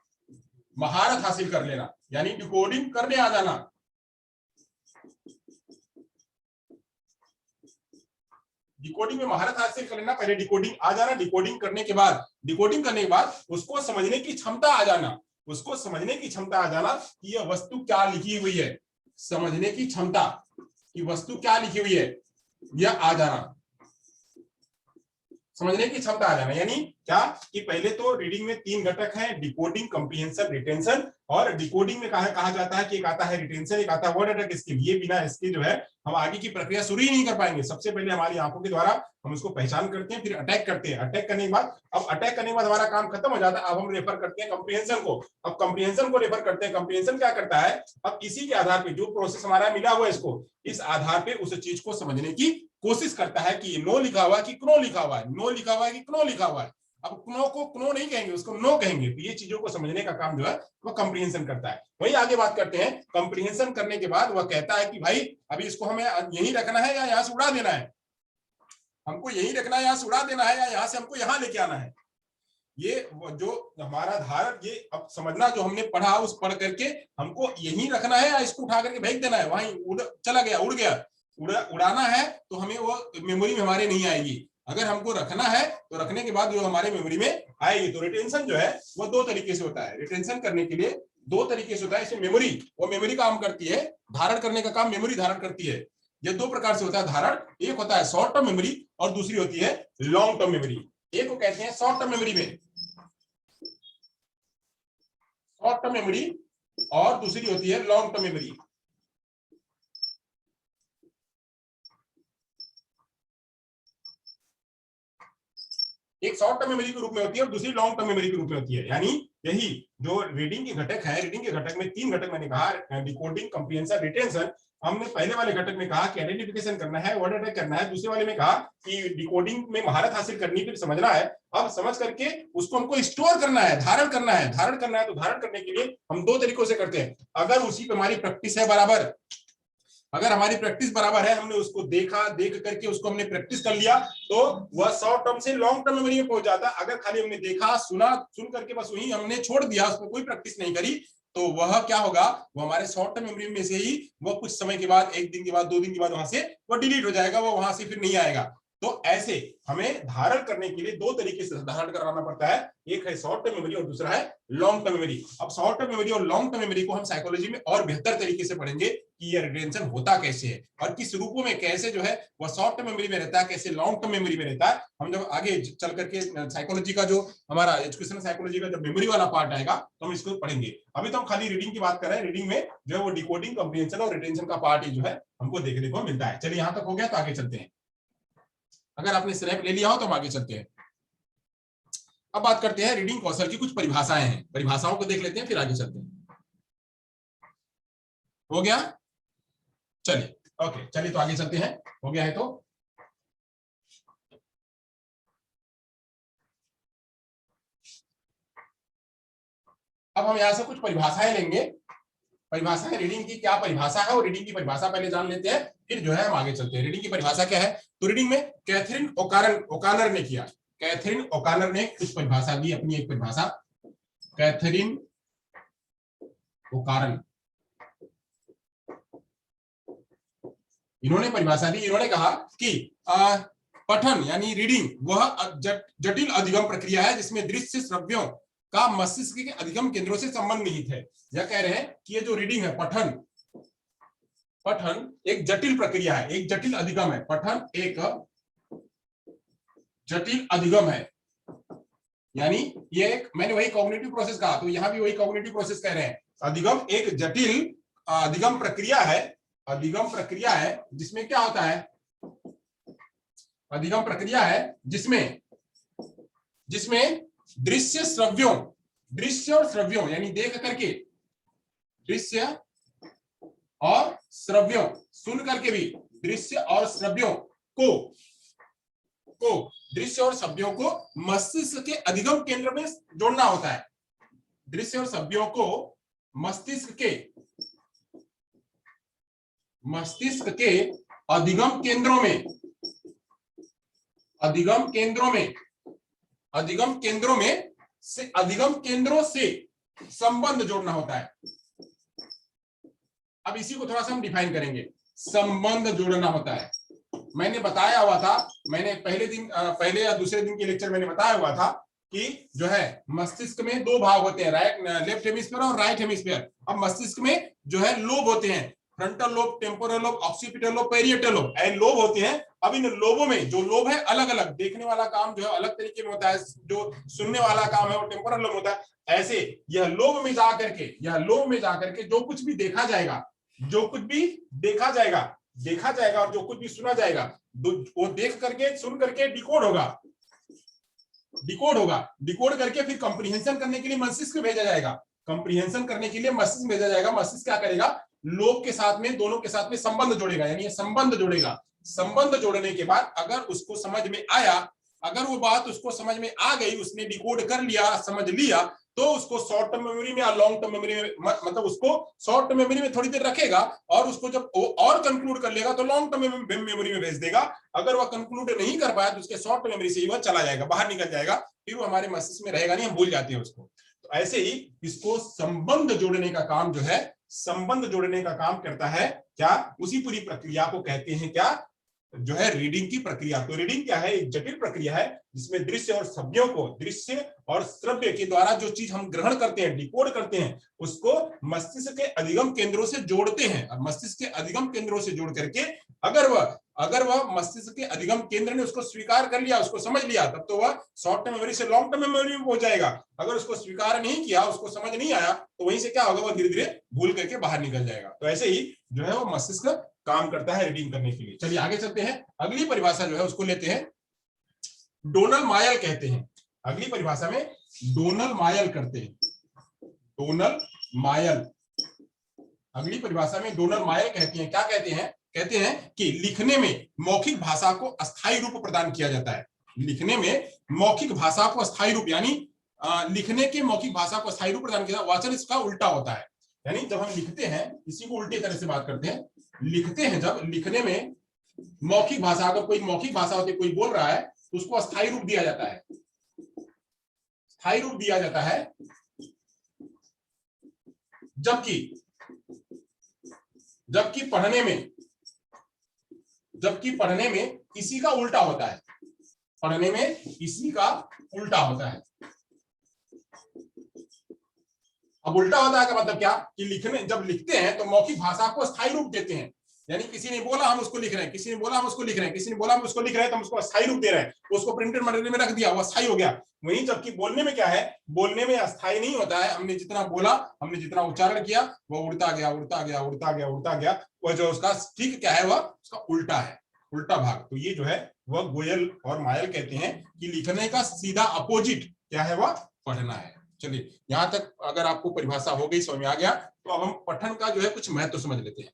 महारत हासिल कर लेना, यानी डिकोडिंग करने आ जाना। डिकोडिंग में महारत हासिल कर लेना, पहले डिकोडिंग आ जाना, डिकोडिंग करने के बाद उसको समझने की क्षमता आ जाना, उसको समझने की क्षमता आ जाना कि यह वस्तु क्या लिखी हुई है, समझने की क्षमता कि वस्तु क्या लिखी हुई है यह आ जाना, समझने की क्षमता आ जाना। यानी क्या कि पहले तो रीडिंग में 3 घटक हैं, डिकोडिंग, कंप्रीहेंशन, रिटेंशन। और डिकोडिंग में कहा जाता है कि एक आता है रिटेंशन, एक आता है वर्ड अटैक स्किल। ये बिना इसके जो है हम आगे की प्रक्रिया शुरू ही नहीं कर पाएंगे। सबसे पहले हमारी आंखों के द्वारा हम उसको पहचान करते हैं, फिर अटैक करते हैं। अटैक करने के बाद, अब अटैक करने के बाद हमारा काम खत्म हो जाता है। अब हम रेफर करते हैं कंप्रीहेंशन को। अब कंप्रीहेंशन को रेफर करते हैं। कंप्रीहेंशन क्या करता है? अब इसी के आधार पर जो प्रोसेस हमारा मिला हुआ है, इसको इस आधार पर उस चीज को समझने की कोशिश करता है कि नो लिखा हुआ है कि क्नो लिखा हुआ है, नो लिखा हुआ है कि क्नो लिखा हुआ है। अब क्नो को क्नो नहीं कहेंगे, उसको नो कहेंगे। तो ये चीजों को समझने का काम जो है वो कंप्रीहेंशन करता है। वही आगे बात करते हैं। कंप्रीहेंशन करने के बाद वह कहता है कि भाई अभी इसको हमें यहीं रखना है या यहां से उड़ा देना है, हमको यहीं रखना है, यहां से उड़ा देना है, या यहां से हमको यहां लेके आना है। ये जो हमारा धारण, ये अब समझना, जो हमने पढ़ा उस पढ़ करके हमको यहीं रखना है या इसको उठा करके फेंक देना है, वहीं चला गया, उड़ गया। उड़ाना है तो हमें वो मेमोरी में हमारे नहीं आएगी। अगर हमको रखना है तो रखने के बाद जो हमारे मेमोरी में आएगी। तो रिटेंशन जो है वो 2 तरीके से होता है। रिटेंशन करने के लिए 2 तरीके से होता है। इसमें मेमोरी काम करती है, धारण करने का काम मेमोरी धारण करती है। ये 2 प्रकार से होता है धारण। एक होता है शॉर्ट टर्म मेमोरी और दूसरी होती है लॉन्ग टर्म मेमोरी। एक को कहते हैं शॉर्ट टर्म मेमोरी में, शॉर्ट टर्म मेमोरी, और दूसरी होती है लॉन्ग टर्म मेमोरी। एक शॉर्ट टर्म मेमोरी के रूप में होती है और दूसरी लॉन्ग टर्म मेमोरी के रूप में होती है। यानी यही जो रीडिंग के घटक है, रीडिंग के घटक में 3 घटक मैंने कहा, डिकोडिंग, कंप्रीहेंशन, रिटेंशन। हमने पहले वाले घटक में कहा कि आइडेंटिफिकेशन करना है, वर्ड अटैक करना है। दूसरे वाले में कहा कि डिकोडिंग में महारत हासिल करनी, फिर समझना है। अब समझ करके उसको हमको स्टोर करना है, धारण करना है। धारण करना है तो धारण करने के लिए हम 2 तरीकों से करते हैं। अगर उसी पे हमारी प्रैक्टिस है बराबर, अगर हमारी प्रैक्टिस बराबर है, हमने उसको देखा, देख करके उसको हमने प्रैक्टिस कर लिया, तो वह शॉर्ट टर्म से लॉन्ग टर्म मेमोरी में पहुंच जाता है। अगर खाली हमने देखा, सुना, सुन करके बस वही हमने छोड़ दिया, उसमें कोई प्रैक्टिस नहीं करी, तो वह क्या होगा, वो हमारे शॉर्ट टर्म मेमोरी में से ही वो कुछ समय के बाद, 1 दिन के बाद, 2 दिन के बाद वहां से वो डिलीट हो जाएगा, वो वहां से फिर नहीं आएगा। तो ऐसे हमें धारण करने के लिए 2 तरीके से धारण कराना पड़ता है। एक है शॉर्ट टर्म मेमोरी और दूसरा है लॉन्ग टर्म मेमोरी। अब शॉर्ट टर्म मेमोरी और लॉन्ग टर्म मेमोरी को हम साइकोलॉजी में और बेहतर तरीके से पढ़ेंगे कि यह रिटेंशन होता कैसे है और किस रूपों में कैसे जो है वह शॉर्ट टर्म मेमोरी में रहता है, कैसे लॉन्ग टर्म मेमोरी में रहता है। हम जब आगे चल करके साइकोलॉजी का जो हमारा एजुकेशन साइकोलॉजी का जब मेमोरी वाला पार्ट आएगा तो हम इसको पढ़ेंगे। अभी तो हम खाली रीडिंग की बात कर रहे हैं। रीडिंग में जो है वो डिकोडिंग, कंप्रीहेंशन और रिटेंशन का पार्ट ही जो है हमको देखने को मिलता है। चलिए यहां तक हो गया, तो आगे चलते हैं। अगर आपने स्नैप ले लिया हो तो हम आगे चलते हैं। अब बात करते हैं रीडिंग कौशल की कुछ परिभाषाएं हैं, परिभाषाओं को देख लेते हैं, फिर आगे चलते हैं। हो गया? चलिए, ओके, चलिए तो आगे चलते हैं। हो गया है तो अब हम यहां से कुछ परिभाषाएं लेंगे। परिभाषाएं, रीडिंग की क्या परिभाषा है और रीडिंग की परिभाषा पहले जान लेते हैं, फिर जो है हम आगे चलते हैं। रीडिंग की परिभाषा क्या है? तो रीडिंग में कैथरीन ओकानर ने किया। कैथरीन ओकानर ने कुछ परिभाषा दी, अपनी एक परिभाषा। कैथरीन ओकानर, इन्होंने परिभाषा दी। इन्होंने कहा कि पठन यानी रीडिंग वह जटिल अधिगम प्रक्रिया है जिसमें दृश्य श्रव्यों का मस्तिष्क के अधिगम केंद्रों से संबंध निहित है। यह कह रहे हैं कि ये जो रीडिंग है, पठन एक जटिल प्रक्रिया है, एक जटिल अधिगम है। पठन एक जटिल अधिगम है, यानी ये एक, मैंने वही कॉग्निटिव प्रोसेस कहा, तो यहां भी वही कॉग्निटिव प्रोसेस कह रहे हैं। अधिगम एक जटिल अधिगम प्रक्रिया है। अधिगम प्रक्रिया है जिसमें क्या होता है? अधिगम प्रक्रिया है जिसमें दृश्य और श्रव्यों यानी देख करके, दृश्य और श्रव्यों, सुन करके भी दृश्य और श्रव्यों को, दृश्य और छवियों को मस्तिष्क के अधिगम केंद्र में जोड़ना होता है। दृश्य और छवियों को मस्तिष्क के अधिगम केंद्रों में अधिगम केंद्रों से संबंध जोड़ना होता है। अब इसी को थोड़ा सा हम डिफाइन करेंगे। संबंध जोड़ना होता है। मैंने बताया हुआ था, मैंने पहले या दूसरे दिन के लेक्चर मैंने बताया हुआ था कि जो है मस्तिष्क में दो भाग होते हैं, लेफ्ट हेमिस्फीयर और राइट हेमिस्फीयर। अब मस्तिष्क में जो है लोब होते हैं, frontal lobe, temporal lobe, occipital lobe, parietal lobe, ऐसे लोब होते हैं। अब इन लोबों में जो लोब है अलग अलग, देखने वाला काम जो है अलग तरीके में होता है, जो सुनने वाला काम है वो टेम्पोरल लोब होता है। ऐसे यह लोब में जाकर के जो कुछ भी देखा जाएगा और जो कुछ भी सुना जाएगा वो देख करके, सुन करके डिकोड करके फिर कंप्रीहेंशन करने के लिए मस्तिष्क भेजा जाएगा। मस्तिष्क क्या करेगा, लोब के साथ में, दोनों के साथ में संबंध जोड़ेगा, यानी संबंध जोड़ने के बाद अगर उसको समझ में आया, अगर वो बात उसको समझ में आ गई, उसने डिकोड कर लिया, समझ लिया, तो उसको शॉर्ट टर्म मेमोरी में या लॉन्ग टर्म मेमोरी में, मतलब उसको शॉर्ट टर्म मेमोरी में थोड़ी देर रखेगा और उसको जब वो और कंक्लूड कर लेगा तो लॉन्ग टर्म मेमोरी में भेज देगा। अगर वह कंक्लूड नहीं कर पाया तो उसके शॉर्ट टर्म मेमोरी से ही वह चला जाएगा, बाहर निकल जाएगा, फिर वो हमारे मस्तिष्क में रहेगा नहीं, हम भूल जाते हैं उसको। तो ऐसे ही इसको संबंध जोड़ने का काम करता है क्या, उसी पूरी प्रक्रिया को कहते हैं क्या, जो है रीडिंग की प्रक्रिया। तो रीडिंग क्या है, एक जटिल प्रक्रिया है जिसमें दृश्य और छवियों को, दृश्य और श्रव्य के द्वारा जो चीज हम ग्रहण करते हैं, डिकोड करते हैं, उसको मस्तिष्क के अधिगम केंद्रों से जोड़ते हैं। और मस्तिष्क के अधिगम केंद्रों से जोड़ करके अगर वह मस्तिष्क के अधिगम केंद्र ने उसको स्वीकार कर लिया, उसको समझ लिया, तब तो वह शॉर्ट टर्म मेमोरी से लॉन्ग टर्म मेमोरी में पहुंच जाएगा। अगर उसको स्वीकार नहीं किया, उसको समझ नहीं आया, तो वहीं से क्या होगा, वह धीरे धीरे भूल करके बाहर निकल जाएगा। तो ऐसे ही जो है वो मस्तिष्क काम करता है रीडिंग करने के लिए। चलिए आगे चलते हैं। अगली परिभाषा जो है उसको लेते हैं, डोनल मायल कहते हैं। अगली परिभाषा में डोनल मायल करते हैं, डोनल मायल। अगली परिभाषा में डोनल मायल कहती हैं, क्या कहते हैं कि लिखने में मौखिक भाषा को अस्थायी रूप प्रदान किया जाता है। लिखने में मौखिक भाषा को अस्थायी रूप, यानी लिखने के मौखिक भाषा को अस्थायी रूप प्रदान किया, वाचन इसका उल्टा होता है। यानी जब हम लिखते हैं, इसी को उल्टे तरह से बात करते हैं, लिखते हैं जब, लिखने में मौखिक भाषा, अगर कोई मौखिक भाषा होती है, कोई बोल रहा है, तो उसको अस्थायी रूप दिया जाता है, स्थायी रूप दिया जाता है। जबकि पढ़ने में इसी का उल्टा होता है, पढ़ने में इसी का उल्टा होता है। अब उल्टा होता है का मतलब क्या, कि जब लिखते हैं तो मौखिक भाषा को स्थायी रूप देते हैं, यानी किसी ने बोला हम उसको लिख रहे हैं, किसी ने बोला हम उसको लिख रहे हैं, किसी ने बोला हम उसको लिख रहे हैं, तो हम उसको स्थायी रूप दे रहे हैं, उसको प्रिंटेड मटेरियल में रख दिया, वो स्थायी हो गया। वहीं जबकि बोलने में क्या है, बोलने में अस्थायी नहीं होता है। हमने जितना बोला, हमने जितना उच्चारण किया, वो उड़ता गया, वो जो उसका ठीक क्या है, वह उसका उल्टा है, उल्टा भाग। तो ये जो है वह गोयल और मायल कहते हैं कि लिखने का सीधा अपोजिट क्या है, वह पढ़ना है। चलिए यहां तक अगर आपको परिभाषा हो गई, समझ में आ गया, तो अब हम पठन का जो है कुछ महत्व समझ लेते हैं,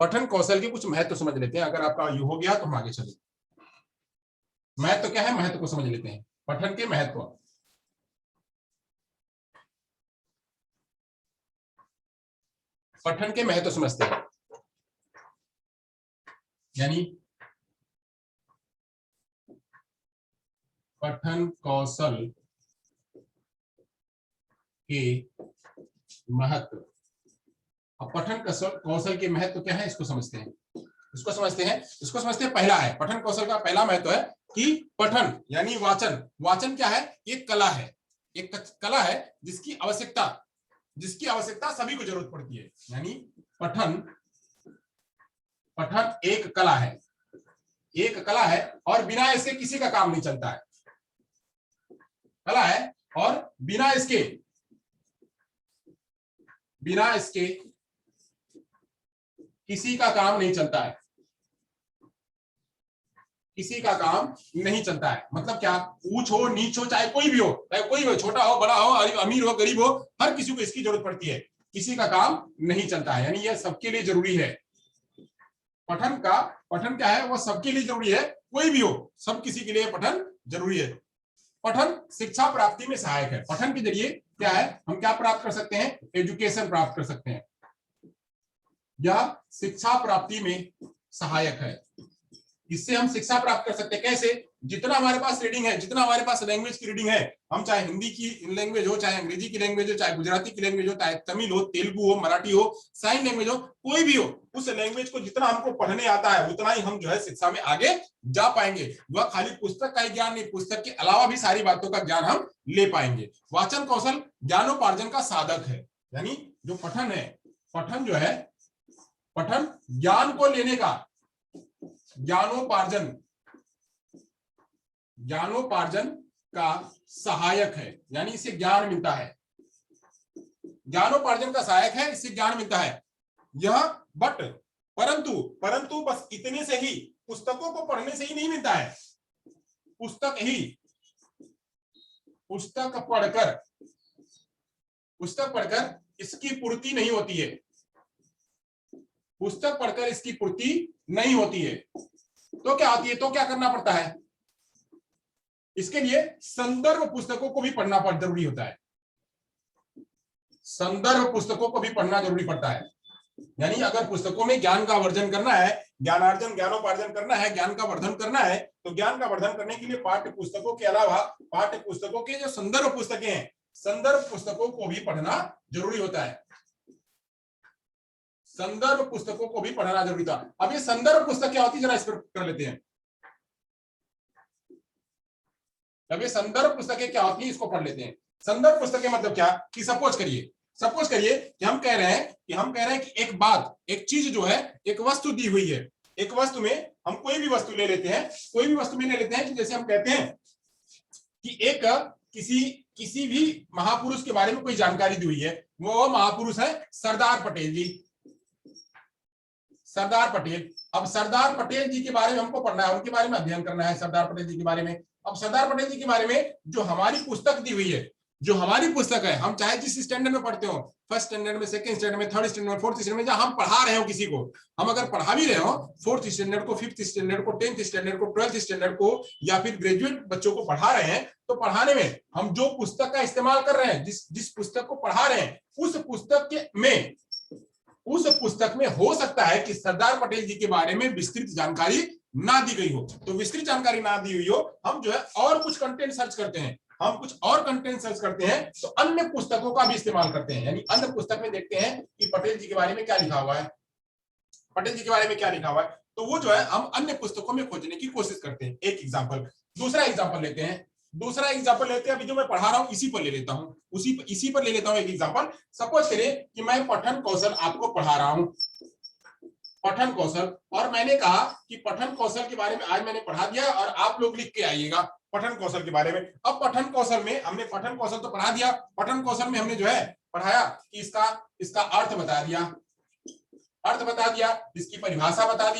पठन कौशल के कुछ महत्व समझ लेते हैं। अगर आपका यू हो गया तो हम आगे चले। महत्व क्या है, महत्व को समझ लेते हैं, पठन के महत्व। पठन के महत्व समझते हैं, यानी पठन कौशल के महत्व। अब पठन कौशल के महत्व क्या है, इसको समझते हैं। पहला है, पठन कौशल का पहला महत्व है कि पठन यानी वाचन क्या है, एक कला है जिसकी आवश्यकता सभी को जरूरत पड़ती है। यानी पठन एक कला है और बिना इसके किसी का काम नहीं चलता है। कला है और बिना इसके किसी का काम नहीं चलता है, मतलब क्या, ऊंच हो नीच हो, चाहे कोई भी हो, छोटा हो बड़ा हो, अमीर हो गरीब हो, हर किसी को इसकी जरूरत पड़ती है, किसी का काम नहीं चलता है। यानी यह सबके लिए जरूरी है। पठन क्या है, वह सबके लिए जरूरी है, कोई भी हो, सब किसी के लिए पठन जरूरी है। पठन शिक्षा प्राप्ति में सहायक है। पठन के जरिए क्या है, हम क्या प्राप्त कर सकते हैं, एजुकेशन प्राप्त कर सकते हैं। यह शिक्षा प्राप्ति में सहायक है। इससे हम शिक्षा प्राप्त कर सकते हैं। कैसे? जितना हमारे पास रीडिंग है, जितना हमारे पास लैंग्वेज की रीडिंग है, हम चाहे हिंदी की लैंग्वेज हो, चाहे अंग्रेजी की लैंग्वेज हो, चाहे गुजराती की लैंग्वेज हो, चाहे तमिल हो, तेलुगु हो, मराठी हो, साइन लैंग्वेज हो, कोई भी हो, उस लैंग्वेज को जितना हमको पढ़ने आता है उतना ही हम जो है शिक्षा में आगे जा पाएंगे। वह खाली पुस्तक का ही ज्ञान नहीं, पुस्तक के अलावा भी सारी बातों का ज्ञान हम ले पाएंगे। वाचन कौशल ज्ञानोपार्जन का साधक है। यानी जो पठन है, पठन जो है, पठन ज्ञान को लेने का, ज्ञानोपार्जन, ज्ञानोपार्जन का सहायक है। यानी इससे ज्ञान मिलता है, ज्ञानोपार्जन का सहायक है, इससे ज्ञान मिलता है। यह परंतु बस इतने से ही, पुस्तकों को पढ़ने से ही नहीं मिलता है। पुस्तक पढ़कर इसकी पूर्ति नहीं होती है। पुस्तक पढ़कर इसकी पूर्ति नहीं होती है। तो क्या होती है, तो क्या करना पड़ता है, इसके लिए संदर्भ पुस्तकों को भी पढ़ना जरूरी होता है। संदर्भ पुस्तकों को भी पढ़ना जरूरी पड़ता है। यानी अगर पुस्तकों में ज्ञान का वर्धन करना है, ज्ञानार्जन, ज्ञानोपार्जन करना है, ज्ञान का वर्धन करना है, तो ज्ञान का वर्धन करने के लिए पाठ्य पुस्तकों के अलावा पाठ्य पुस्तकों के जो संदर्भ पुस्तकें हैं, संदर्भ पुस्तकों को भी पढ़ना जरूरी होता है। संदर्भ पुस्तकों को भी पढ़ना जरूरी था। अब ये संदर्भ पुस्तक क्या होती है, जरा इस पर कर लेते हैं। अब ये संदर्भ पुस्तकें क्या होती है, इसको पढ़ लेते हैं। संदर्भ पुस्तकें मतलब क्या कि सपोज करिए कि हम कह रहे हैं कि एक बात, एक चीज जो है, एक वस्तु दी हुई है। एक वस्तु में हम कोई भी वस्तु ले लेते हैं, कि जैसे हम कहते हैं कि एक किसी भी महापुरुष के बारे में कोई जानकारी दी हुई है। वो महापुरुष है सरदार पटेल जी। सरदार पटेल, अब सरदार पटेल जी के बारे में हमको पढ़ना है, उनके बारे में अध्ययन करना है, सरदार पटेल जी के बारे में। अब सरदार पटेल जी के बारे में जो हमारी पुस्तक दी हुई है, जो हमारी पुस्तक है, हम चाहे जिस स्टैंडर्ड में पढ़ते हो, फर्स्ट स्टैंडर्ड में, सेकंड स्टैंडर्ड में, थर्ड स्टैंडर्ड में, फोर्थ स्टैंडर्ड में, जहां हम पढ़ा रहे हो किसी को, हम अगर पढ़ा भी रहे हो फोर्थ स्टैंडर्ड को, फिफ्थ स्टैंडर्ड को, 10th स्टैंडर्ड को, 12th स्टैंडर्ड को, या फिर ग्रेजुएट बच्चों को पढ़ा रहे हैं, तो पढ़ाने में हम जो पुस्तक का इस्तेमाल कर रहे हैं, जिस पुस्तक को पढ़ा रहे हैं, उस पुस्तक में हो सकता है कि सरदार पटेल जी के बारे में विस्तृत जानकारी ना दी गई हो। तो विस्तृत जानकारी ना दी हुई हो, हम जो है और कुछ कंटेंट सर्च करते हैं, तो अन्य पुस्तकों का भी इस्तेमाल करते हैं। यानी अन्य पुस्तक में देखते हैं कि पटेल जी के बारे में क्या लिखा हुआ है, तो वो जो है हम अन्य पुस्तकों में खोजने की कोशिश करते हैं। एक एग्जाम्पल। दूसरा एग्जाम्पल लेते हैं, अभी जो मैं पढ़ा रहा हूं इसी पर ले लेता हूं, एक एग्जाम्पल। सपोज करें कि मैं पठन कौशल आपको पढ़ा रहा हूं, पठन कौशल, और मैंने कहा कि पठन कौशल के बारे में आज मैंने पढ़ा दिया और आप लोग लिख के आइएगा पठन कौशल के बारे में। अब पठन कौशल में हमने पठन कौशल तो पढ़ा दिया, पठन कौशल में हमने जो है पढ़ाया कि इसका अर्थ बता दिया, इसकी परिभाषा बता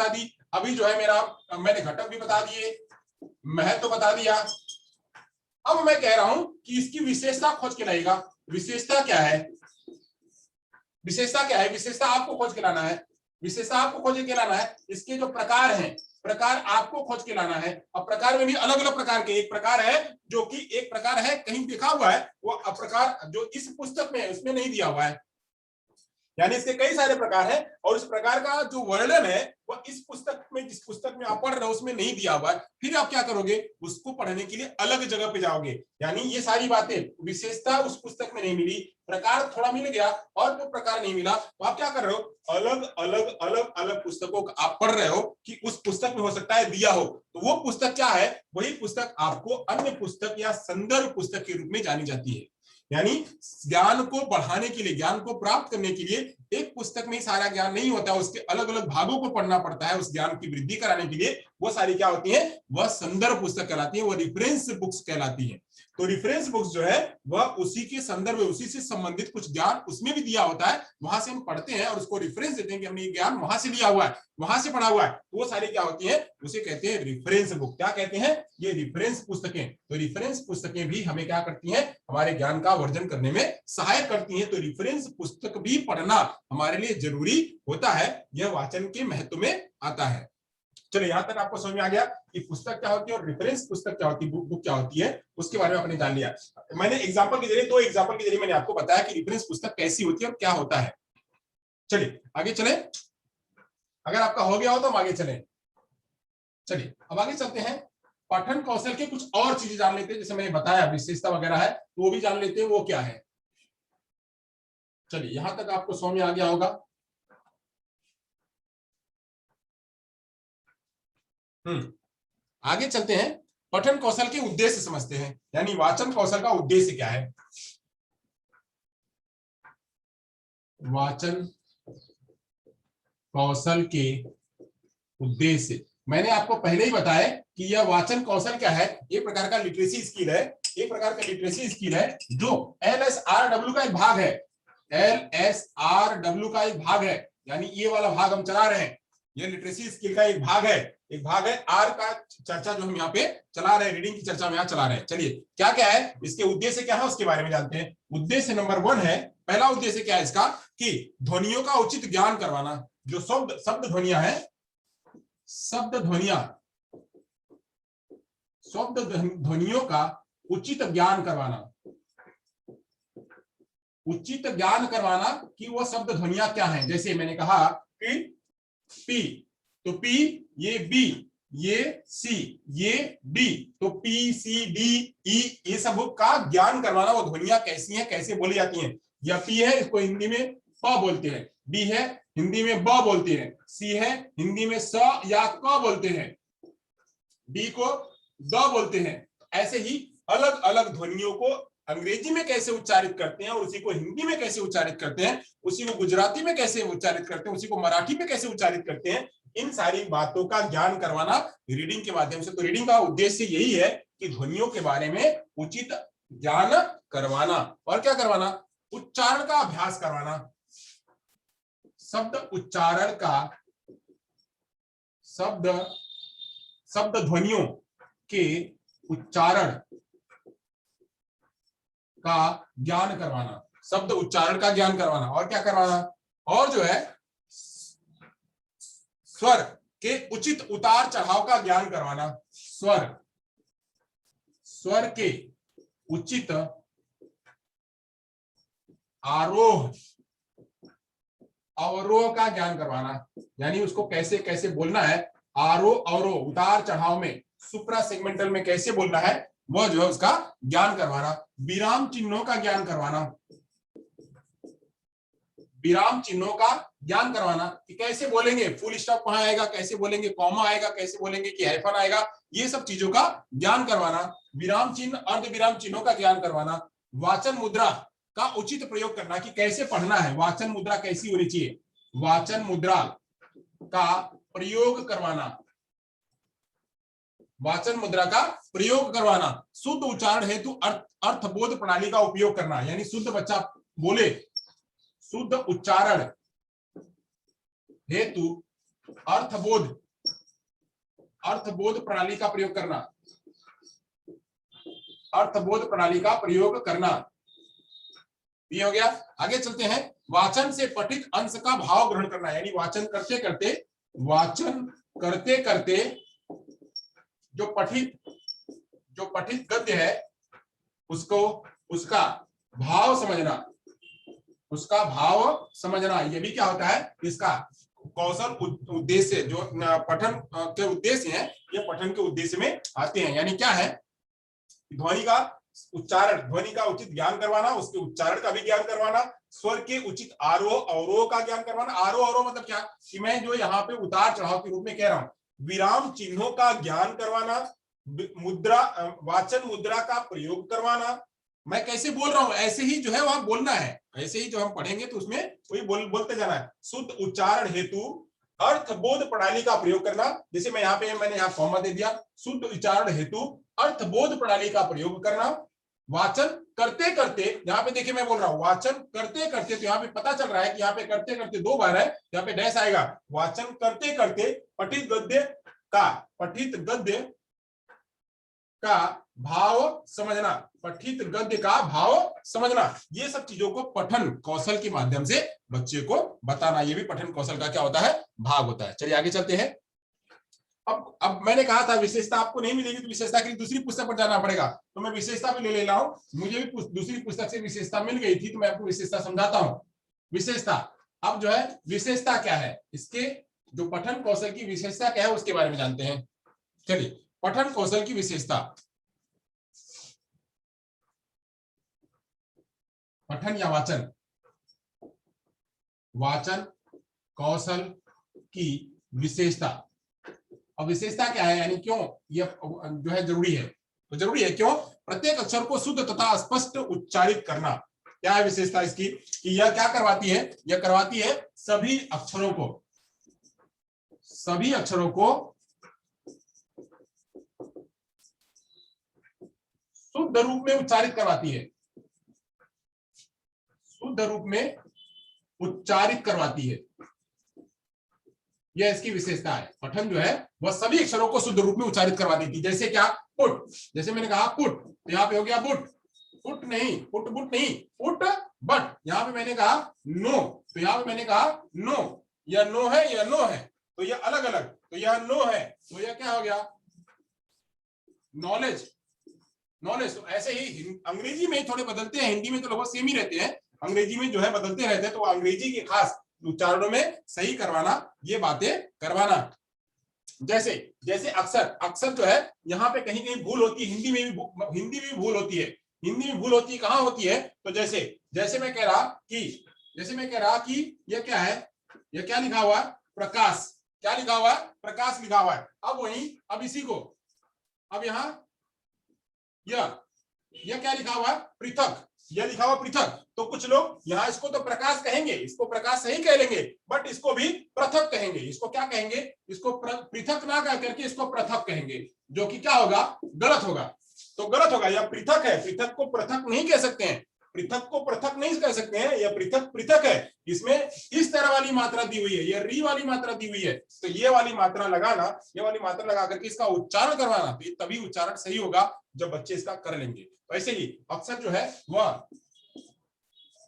दी, अभी जो है मैंने घटक भी बता दिए, महत्व बता दिया। अब मैं कह रहा हूं कि इसकी विशेषता खोज के लाएगा। विशेषता क्या है, विशेषता आपको खोज के लाना है। इसके जो प्रकार हैं, प्रकार आपको खोज के लाना है। अब प्रकार में भी अलग अलग प्रकार के, एक प्रकार है कहीं लिखा हुआ है, वो प्रकार जो इस पुस्तक में है उसमें नहीं दिया हुआ है। यानी इसके कई सारे प्रकार हैं, और इस प्रकार का जो वर्णन है वो इस पुस्तक में, जिस पुस्तक में आप पढ़ रहे हो उसमें नहीं दिया हुआ है। फिर आप क्या करोगे, उसको पढ़ने के लिए अलग जगह पे जाओगे। यानी ये सारी बातें, विशेषता उस पुस्तक में नहीं मिली, प्रकार थोड़ा मिल गया और वो प्रकार नहीं मिला, तो आप क्या कर रहे हो, अलग पुस्तकों का आप पढ़ रहे हो कि उस पुस्तक में हो सकता है दिया हो। तो वो पुस्तक क्या है, वही पुस्तक आपको अन्य पुस्तक या संदर्भ पुस्तक के रूप में जानी जाती है। यानी ज्ञान को बढ़ाने के लिए, ज्ञान को प्राप्त करने के लिए एक पुस्तक में ही सारा ज्ञान नहीं होता, उसके अलग अलग भागों को पढ़ना पड़ता है। उस ज्ञान की वृद्धि कराने के लिए वो सारी क्या होती है, वह संदर्भ पुस्तक कहलाती है, वो रेफरेंस बुक्स कहलाती है। तो रेफरेंस बुक्स जो है वह उसी के संदर्भ में, उसी से संबंधित कुछ ज्ञान उसमें भी दिया होता है, वहां से हम पढ़ते हैं और उसको रेफरेंस देते हैं कि हमने ये ज्ञान वहां से लिया हुआ है, वहां से पढ़ा हुआ है। तो वो सारी क्या होती है, उसे कहते हैं रेफरेंस बुक। क्या कहते हैं, ये रेफरेंस पुस्तकें। तो रेफरेंस पुस्तकें भी हमें क्या करती हैं, हमारे ज्ञान का वर्धन करने में सहायक करती हैं। तो रेफरेंस पुस्तक भी पढ़ना हमारे लिए जरूरी होता है, यह वाचन के महत्व में आता है। चलो यहाँ तक आपको समझ में आ गया कि पुस्तक क्या होती है और रेफरेंस पुस्तक क्या होती है, बुक क्या होती है, उसके बारे में आपने जान लिया। मैंने एग्जांपल के जरिए, 2 एग्जांपल के जरिए मैंने आपको बताया कि रेफरेंस पुस्तक कैसी होती है और क्या होता है। चलिए आगे चले, अगर आपका हो गया हो तो हम आगे चले। चलिए अब आगे चलते हैं, पठन कौशल के कुछ और चीजें जान लेते हैं, जैसे मैंने बताया विशेषता वगैरह है तो वो भी जान लेते हैं, वो क्या है। चलिए यहां तक आपको समझ में आ गया होगा। आगे चलते हैं, पठन कौशल के उद्देश्य समझते हैं, यानी वाचन कौशल का उद्देश्य क्या है। वाचन कौशल के उद्देश्य मैंने आपको पहले ही बताया कि यह वाचन कौशल क्या है, एक प्रकार का लिटरेसी स्किल है, एक प्रकार का लिटरेसी स्किल है जो LSRW का एक भाग है, LSRW का एक भाग है, यानी ये वाला भाग हम चला रहे हैं, ये लिटरेसी स्किल का एक भाग है, एक भाग है आर का चर्चा जो हम यहाँ पे चला रहे हैं, रीडिंग की चर्चा हम यहाँ चला रहे हैं। चलिए क्या क्या है, इसके उद्देश्य क्या है उसके बारे में जानते हैं। उद्देश्य नंबर 1 है, पहला उद्देश्य क्या है इसका, कि ध्वनियों का उचित ज्ञान करवाना, जो शब्द ध्वनियां है, शब्द ध्वनियों का उचित ज्ञान करवाना, उचित ज्ञान करवाना कि वो शब्द ध्वनियां क्या हैं। जैसे मैंने कहा कि पी, तो पी ये बी, ये सी, ये डी, तो पी सी डी ई, ये सब का ज्ञान करवाना, वो ध्वनियां कैसी हैं, कैसे बोली जाती हैं। या पी है, इसको हिंदी में प बोलते हैं, डी है हिंदी में ब बोलते हैं, सी है हिंदी में स या क बोलते हैं, डी को द बोलते हैं। ऐसे ही अलग अलग ध्वनियों को अंग्रेजी में कैसे उच्चारित करते हैं और उसी को हिंदी में कैसे उच्चारित करते हैं, उसी को गुजराती में कैसे उच्चारित करते हैं, उसी को मराठी में कैसे उच्चारित करते हैं, इन सारी बातों का ज्ञान करवाना रीडिंग के माध्यम से। तो रीडिंग का उद्देश्य यही है कि ध्वनियों के बारे में उचित ज्ञान करवाना, और क्या करवाना, उच्चारण का अभ्यास करवाना, शब्द उच्चारण का, शब्द ध्वनियों के उच्चारण का ज्ञान करवाना, शब्द उच्चारण का ज्ञान करवाना, और क्या करवाना, और जो है स्वर के उचित उतार चढ़ाव का ज्ञान करवाना, स्वर के उचित आरोह अवरोह का ज्ञान करवाना, यानी उसको कैसे कैसे बोलना है, आरोह अवरोह उतार चढ़ाव में, सुप्रा सेगमेंटल में कैसे बोलना है, वह जो है उसका ज्ञान करवाना। विराम चिन्हों का ज्ञान करवाना, विराम चिन्हों का ज्ञान करवाना कि कैसे बोलेंगे, फुल स्टॉप कहां आएगा, कैसे बोलेंगे कॉमा आएगा, कैसे बोलेंगे कि हाइफन आएगा, ये सब चीजों का ज्ञान करवाना। विराम चिन्ह, अर्ध विराम चिन्हों का ज्ञान करवाना। वाचन मुद्रा का उचित प्रयोग करना कि कैसे पढ़ना है, वाचन मुद्रा कैसी होनी चाहिए, वाचन मुद्रा का प्रयोग करवाना, वाचन मुद्रा का प्रयोग करवाना। शुद्ध उच्चारण हेतु अर्थबोध प्रणाली का उपयोग करना, यानी शुद्ध बच्चा बोले, शुद्ध उच्चारण हेतु अर्थबोध प्रणाली का प्रयोग करना, अर्थबोध प्रणाली का प्रयोग करना, ये हो गया। आगे चलते हैं, वाचन से पठित अंश का भाव ग्रहण करना, यानी वाचन करते करते जो पठित गद्य है उसको, उसका भाव समझना, ये भी क्या होता है, इसका कौशल उद्देश्य, जो पठन के उद्देश्य हैं, ये पठन के उद्देश्य में आते हैं। यानी क्या है, ध्वनि का उच्चारण, ध्वनि का उचित ज्ञान करवाना, उसके उच्चारण का भी ज्ञान करवाना, स्वर के उचित आरोह अवरोह का ज्ञान करवाना। आरोह अवरोह मतलब क्या, कि मैं जो यहाँ पे उतार चढ़ाव के रूप में कह रहा हूँ, विराम चिन्हों का ज्ञान करवाना, मुद्रा, वाचन मुद्रा का प्रयोग करवाना, मैं कैसे बोल रहा हूं ऐसे ही जो है वहां बोलना है, ऐसे ही जो हम पढ़ेंगे तो उसमें वही बोलते जाना है। शुद्ध उच्चारण हेतु अर्थबोध प्रणाली का प्रयोग करना, जैसे मैंने यहाँ कॉमा दे दिया, शुद्ध उच्चारण हेतु अर्थबोध प्रणाली का प्रयोग करना। वाचन करते करते, यहाँ पे देखिए मैं बोल रहा हूँ वाचन करते करते, तो यहाँ पे पता चल रहा है कि यहाँ पे करते करते 2 बार है, यहाँ पे डैश आएगा। वाचन करते करते पठित गद्य का भाव समझना, पठित गद्य का भाव समझना, ये सब चीजों को पठन कौशल के माध्यम से बच्चे को बताना, ये भी पठन कौशल का क्या होता है, भाग होता है। चलिए आगे चलते हैं। अब मैंने कहा था विशेषता आपको नहीं मिलेगी तो विशेषता के लिए दूसरी पुस्तक पर जाना पड़ेगा, तो मैं विशेषता भी ले रहा हूं। मुझे भी दूसरी पुस्तक से विशेषता मिल गई थी, तो मैं आपको विशेषता समझाता हूं। विशेषता, अब जो है विशेषता क्या है, इसके जो पठन कौशल की विशेषता क्या है उसके बारे में जानते हैं। चलिए, पठन कौशल की विशेषता, पठन या वाचन, वाचन कौशल की विशेषता। अब विशेषता क्या है, यानी क्यों ये जो है जरूरी है, तो जरूरी है क्यों, प्रत्येक अक्षर को शुद्ध तथा स्पष्ट उच्चारित करना। क्या है विशेषता इसकी, कि यह क्या करवाती है, यह करवाती है सभी अक्षरों को शुद्ध रूप में उच्चारित करवाती है, शुद्ध रूप में उच्चारित करवाती है। यह इसकी विशेषता है। पठन जो है वह सभी अक्षरों को शुद्ध रूप में उच्चारित करवा देती है। जैसे क्या, पुट, जैसे मैंने कहा पुट, तो यहाँ पे हो गया बुट, पुट नहीं, पुट बुट नहीं, पुट बट। यहाँ पे मैंने कहा नो, तो यहाँ पे मैंने कहा नो, यह नो है, यह नो है, तो यह अलग अलग, तो यह नो है, तो यह क्या हो गया, नॉलेज, नॉलेज। तो ऐसे ही अंग्रेजी में थोड़े बदलते हैं, हिंदी में तो लगभग सेम ही रहते हैं, अंग्रेजी में जो है बदलते रहते हैं, तो अंग्रेजी के खास उच्चारणों में सही करवाना, ये बातें करवाना। जैसे जैसे अक्सर, अक्सर जो है यहाँ पे कहीं कहीं भूल होती है, हिंदी में भी भूल होती है, हिंदी में भूल होती है, कहाँ होती है, तो जैसे जैसे मैं कह रहा कि यह क्या है, यह क्या लिखा हुआ है, प्रकाश, क्या लिखा हुआ है, प्रकाश लिखा हुआ है। अब वही, अब इसी को, अब यहाँ यह क्या लिखा हुआ है, पृथक, यह लिखा हुआ पृथक, तो कुछ लोग यहाँ इसको तो प्रकाश कहेंगे, इसको प्रकाश सही कह लेंगे, बट इसको भी पृथक कहेंगे। इसको क्या कहेंगे, इसको पृथक ना कह करके इसको पृथक कहेंगे, जो कि क्या होगा, गलत होगा। तो गलत होगा, यह पृथक है, पृथक को पृथक नहीं कह सकते हैं, पृथक को पृथक नहीं कह सकते हैं, यह पृथक पृथक है। इसमें इस तरह वाली मात्रा दी हुई है, यह री वाली मात्रा दी हुई है, तो ये वाली मात्रा लगाना, ये वाली मात्रा लगा करके इसका उच्चारण करवाना, तो तभी उच्चारण सही होगा जब बच्चे इसका कर लेंगे। तो ऐसे ही अक्सर जो है वह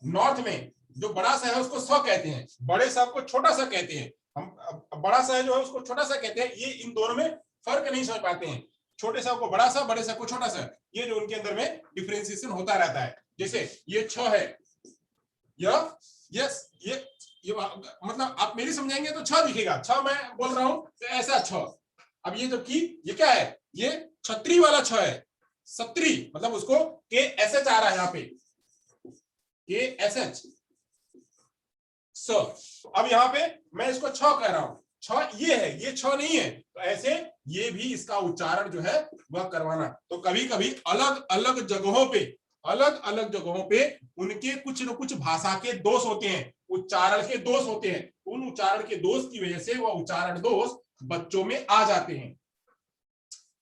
नॉर्थ में जो बड़ा सा है उसको स कहते हैं, बड़े सा को छोटा सा कहते हैं, हम बड़ा सा जो है उसको छोटा सा कहते हैं। ये इन दोनों में फर्क नहीं समझ पाते हैं, छोटे सा को बड़ा सा, बड़े सा को छोटा सा, ये जो उनके अंदर में डिफरेंशिएशन होता रहता है। जैसे ये छ है, यस ये मतलब आप मेरी समझाएंगे तो छ दिखेगा, छ मैं बोल रहा हूं तो ऐसा छ। अब ये जो कि ये क्या है, ये छतरी वाला छ है, सत्री, मतलब उसको के एस एच आ रहा है यहाँ पे, के एस एच स। अब यहाँ पे मैं इसको छ कह रहा हूं, छ ये है, ये छ नहीं है, तो ऐसे ये भी इसका उच्चारण जो है वह करवाना। तो कभी कभी अलग अलग जगहों पे उनके कुछ न कुछ भाषा के दोष होते हैं, उच्चारण के दोष होते हैं, उन उच्चारण के दोष की वजह से वह उच्चारण दोष बच्चों में आ जाते हैं,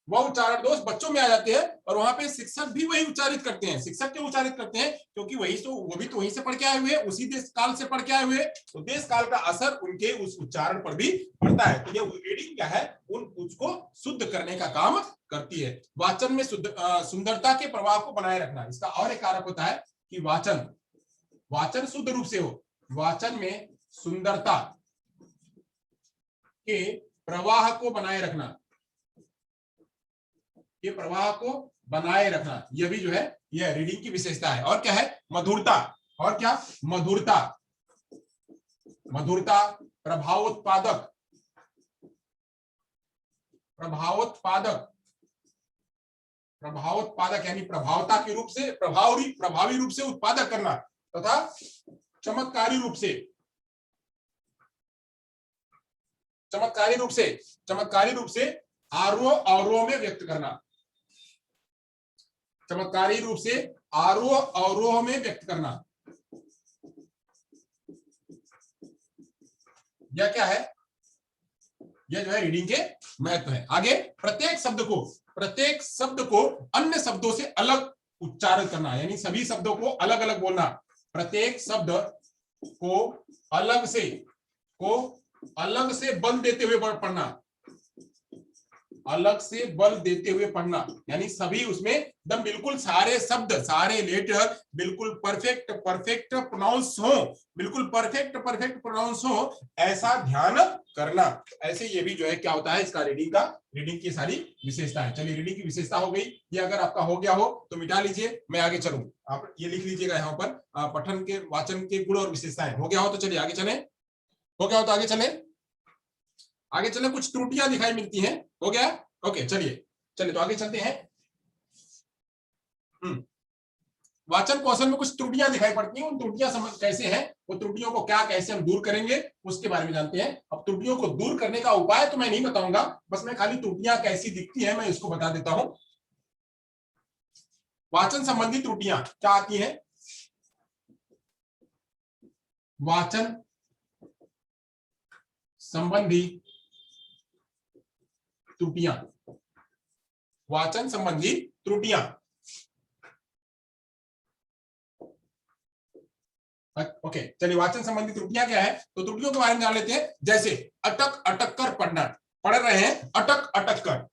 वह उच्चारण दोष बच्चों में आ जाते हैं, और वहां पे शिक्षक भी वही उच्चारित करते हैं। शिक्षक क्यों उच्चारित करते हैं, क्योंकि वही तो, वो भी तो वहीं से पढ़ के आए हुए, उसी देश काल से पढ़ के आए हुए, तो देश काल का असर उनके उस उच्चारण पर भी पड़ता है। तो ये रीडिंग क्या है, उन उसको शुद्ध करने का काम करती है। वाचन में सुंदरता के प्रभाव को बनाए रखना, इसका और एक कारक होता है कि वाचन शुद्ध रूप से हो, वाचन में सुंदरता के प्रवाह को बनाए रखना, के प्रवाह को बनाए रखना, यह भी जो है यह रीडिंग की विशेषता है। और क्या है, मधुरता, और क्या, मधुरता, मधुरता, प्रभावोत्पादक, प्रभावोत्पादक यानी प्रभावता के रूप से, प्रभावी रूप से उत्पादक करना, तथा चमत्कारी रूप से आरोह अवरोह में व्यक्त करना, चमत्कारी रूप से आरोह अवरोह में व्यक्त करना। यह क्या है, यह जो है रीडिंग के महत्व है। आगे, प्रत्येक शब्द को अन्य शब्दों से अलग उच्चारण करना, यानी सभी शब्दों को अलग अलग बोलना, प्रत्येक शब्द को अलग से बल देते हुए पढ़ना, अलग से बल देते हुए पढ़ना, यानी सभी उसमें एकदम बिल्कुल सारे शब्द सारे लेटर बिल्कुल परफेक्ट परफेक्ट प्रोनाउंस हो, बिल्कुल परफेक्ट परफेक्ट प्रोनाउंस हो, ऐसा ध्यान करना। ऐसे ये भी जो है क्या होता है इसका रीडिंग की सारी विशेषता है। चलिए रीडिंग की विशेषता हो गई, ये अगर आपका हो गया हो तो मिटा लीजिए, मैं आगे चलूं। आप ये लिख लीजिएगा यहाँ पर पठन के वाचन के गुण और विशेषताएं। हो गया हो तो चलिए आगे चले, हो गया हो तो आगे चले, आगे चले। कुछ त्रुटियां दिखाई मिलती हैं, हो गया, ओके चलिए चलिए तो आगे चलते हैं। वाचन कौशल में कुछ त्रुटियां दिखाई पड़ती हैं, उन त्रुटियां समझ कैसे हैं, वो त्रुटियों को क्या कैसे हम दूर करेंगे उसके बारे में जानते हैं। अब त्रुटियों को दूर करने का उपाय तो मैं नहीं बताऊंगा, बस मैं खाली त्रुटियां कैसी दिखती हैं मैं इसको बता देता हूं। वाचन संबंधी त्रुटियां क्या आती हैं? वाचन संबंधी त्रुटियां, वाचन संबंधी त्रुटियां। ओके चलिए, वाचन संबंधी त्रुटियां क्या है तो त्रुटियों के बारे में जान लेते हैं। जैसे अटक अटक कर पढ़ना, पढ़ रहे हैं अटक अटक कर,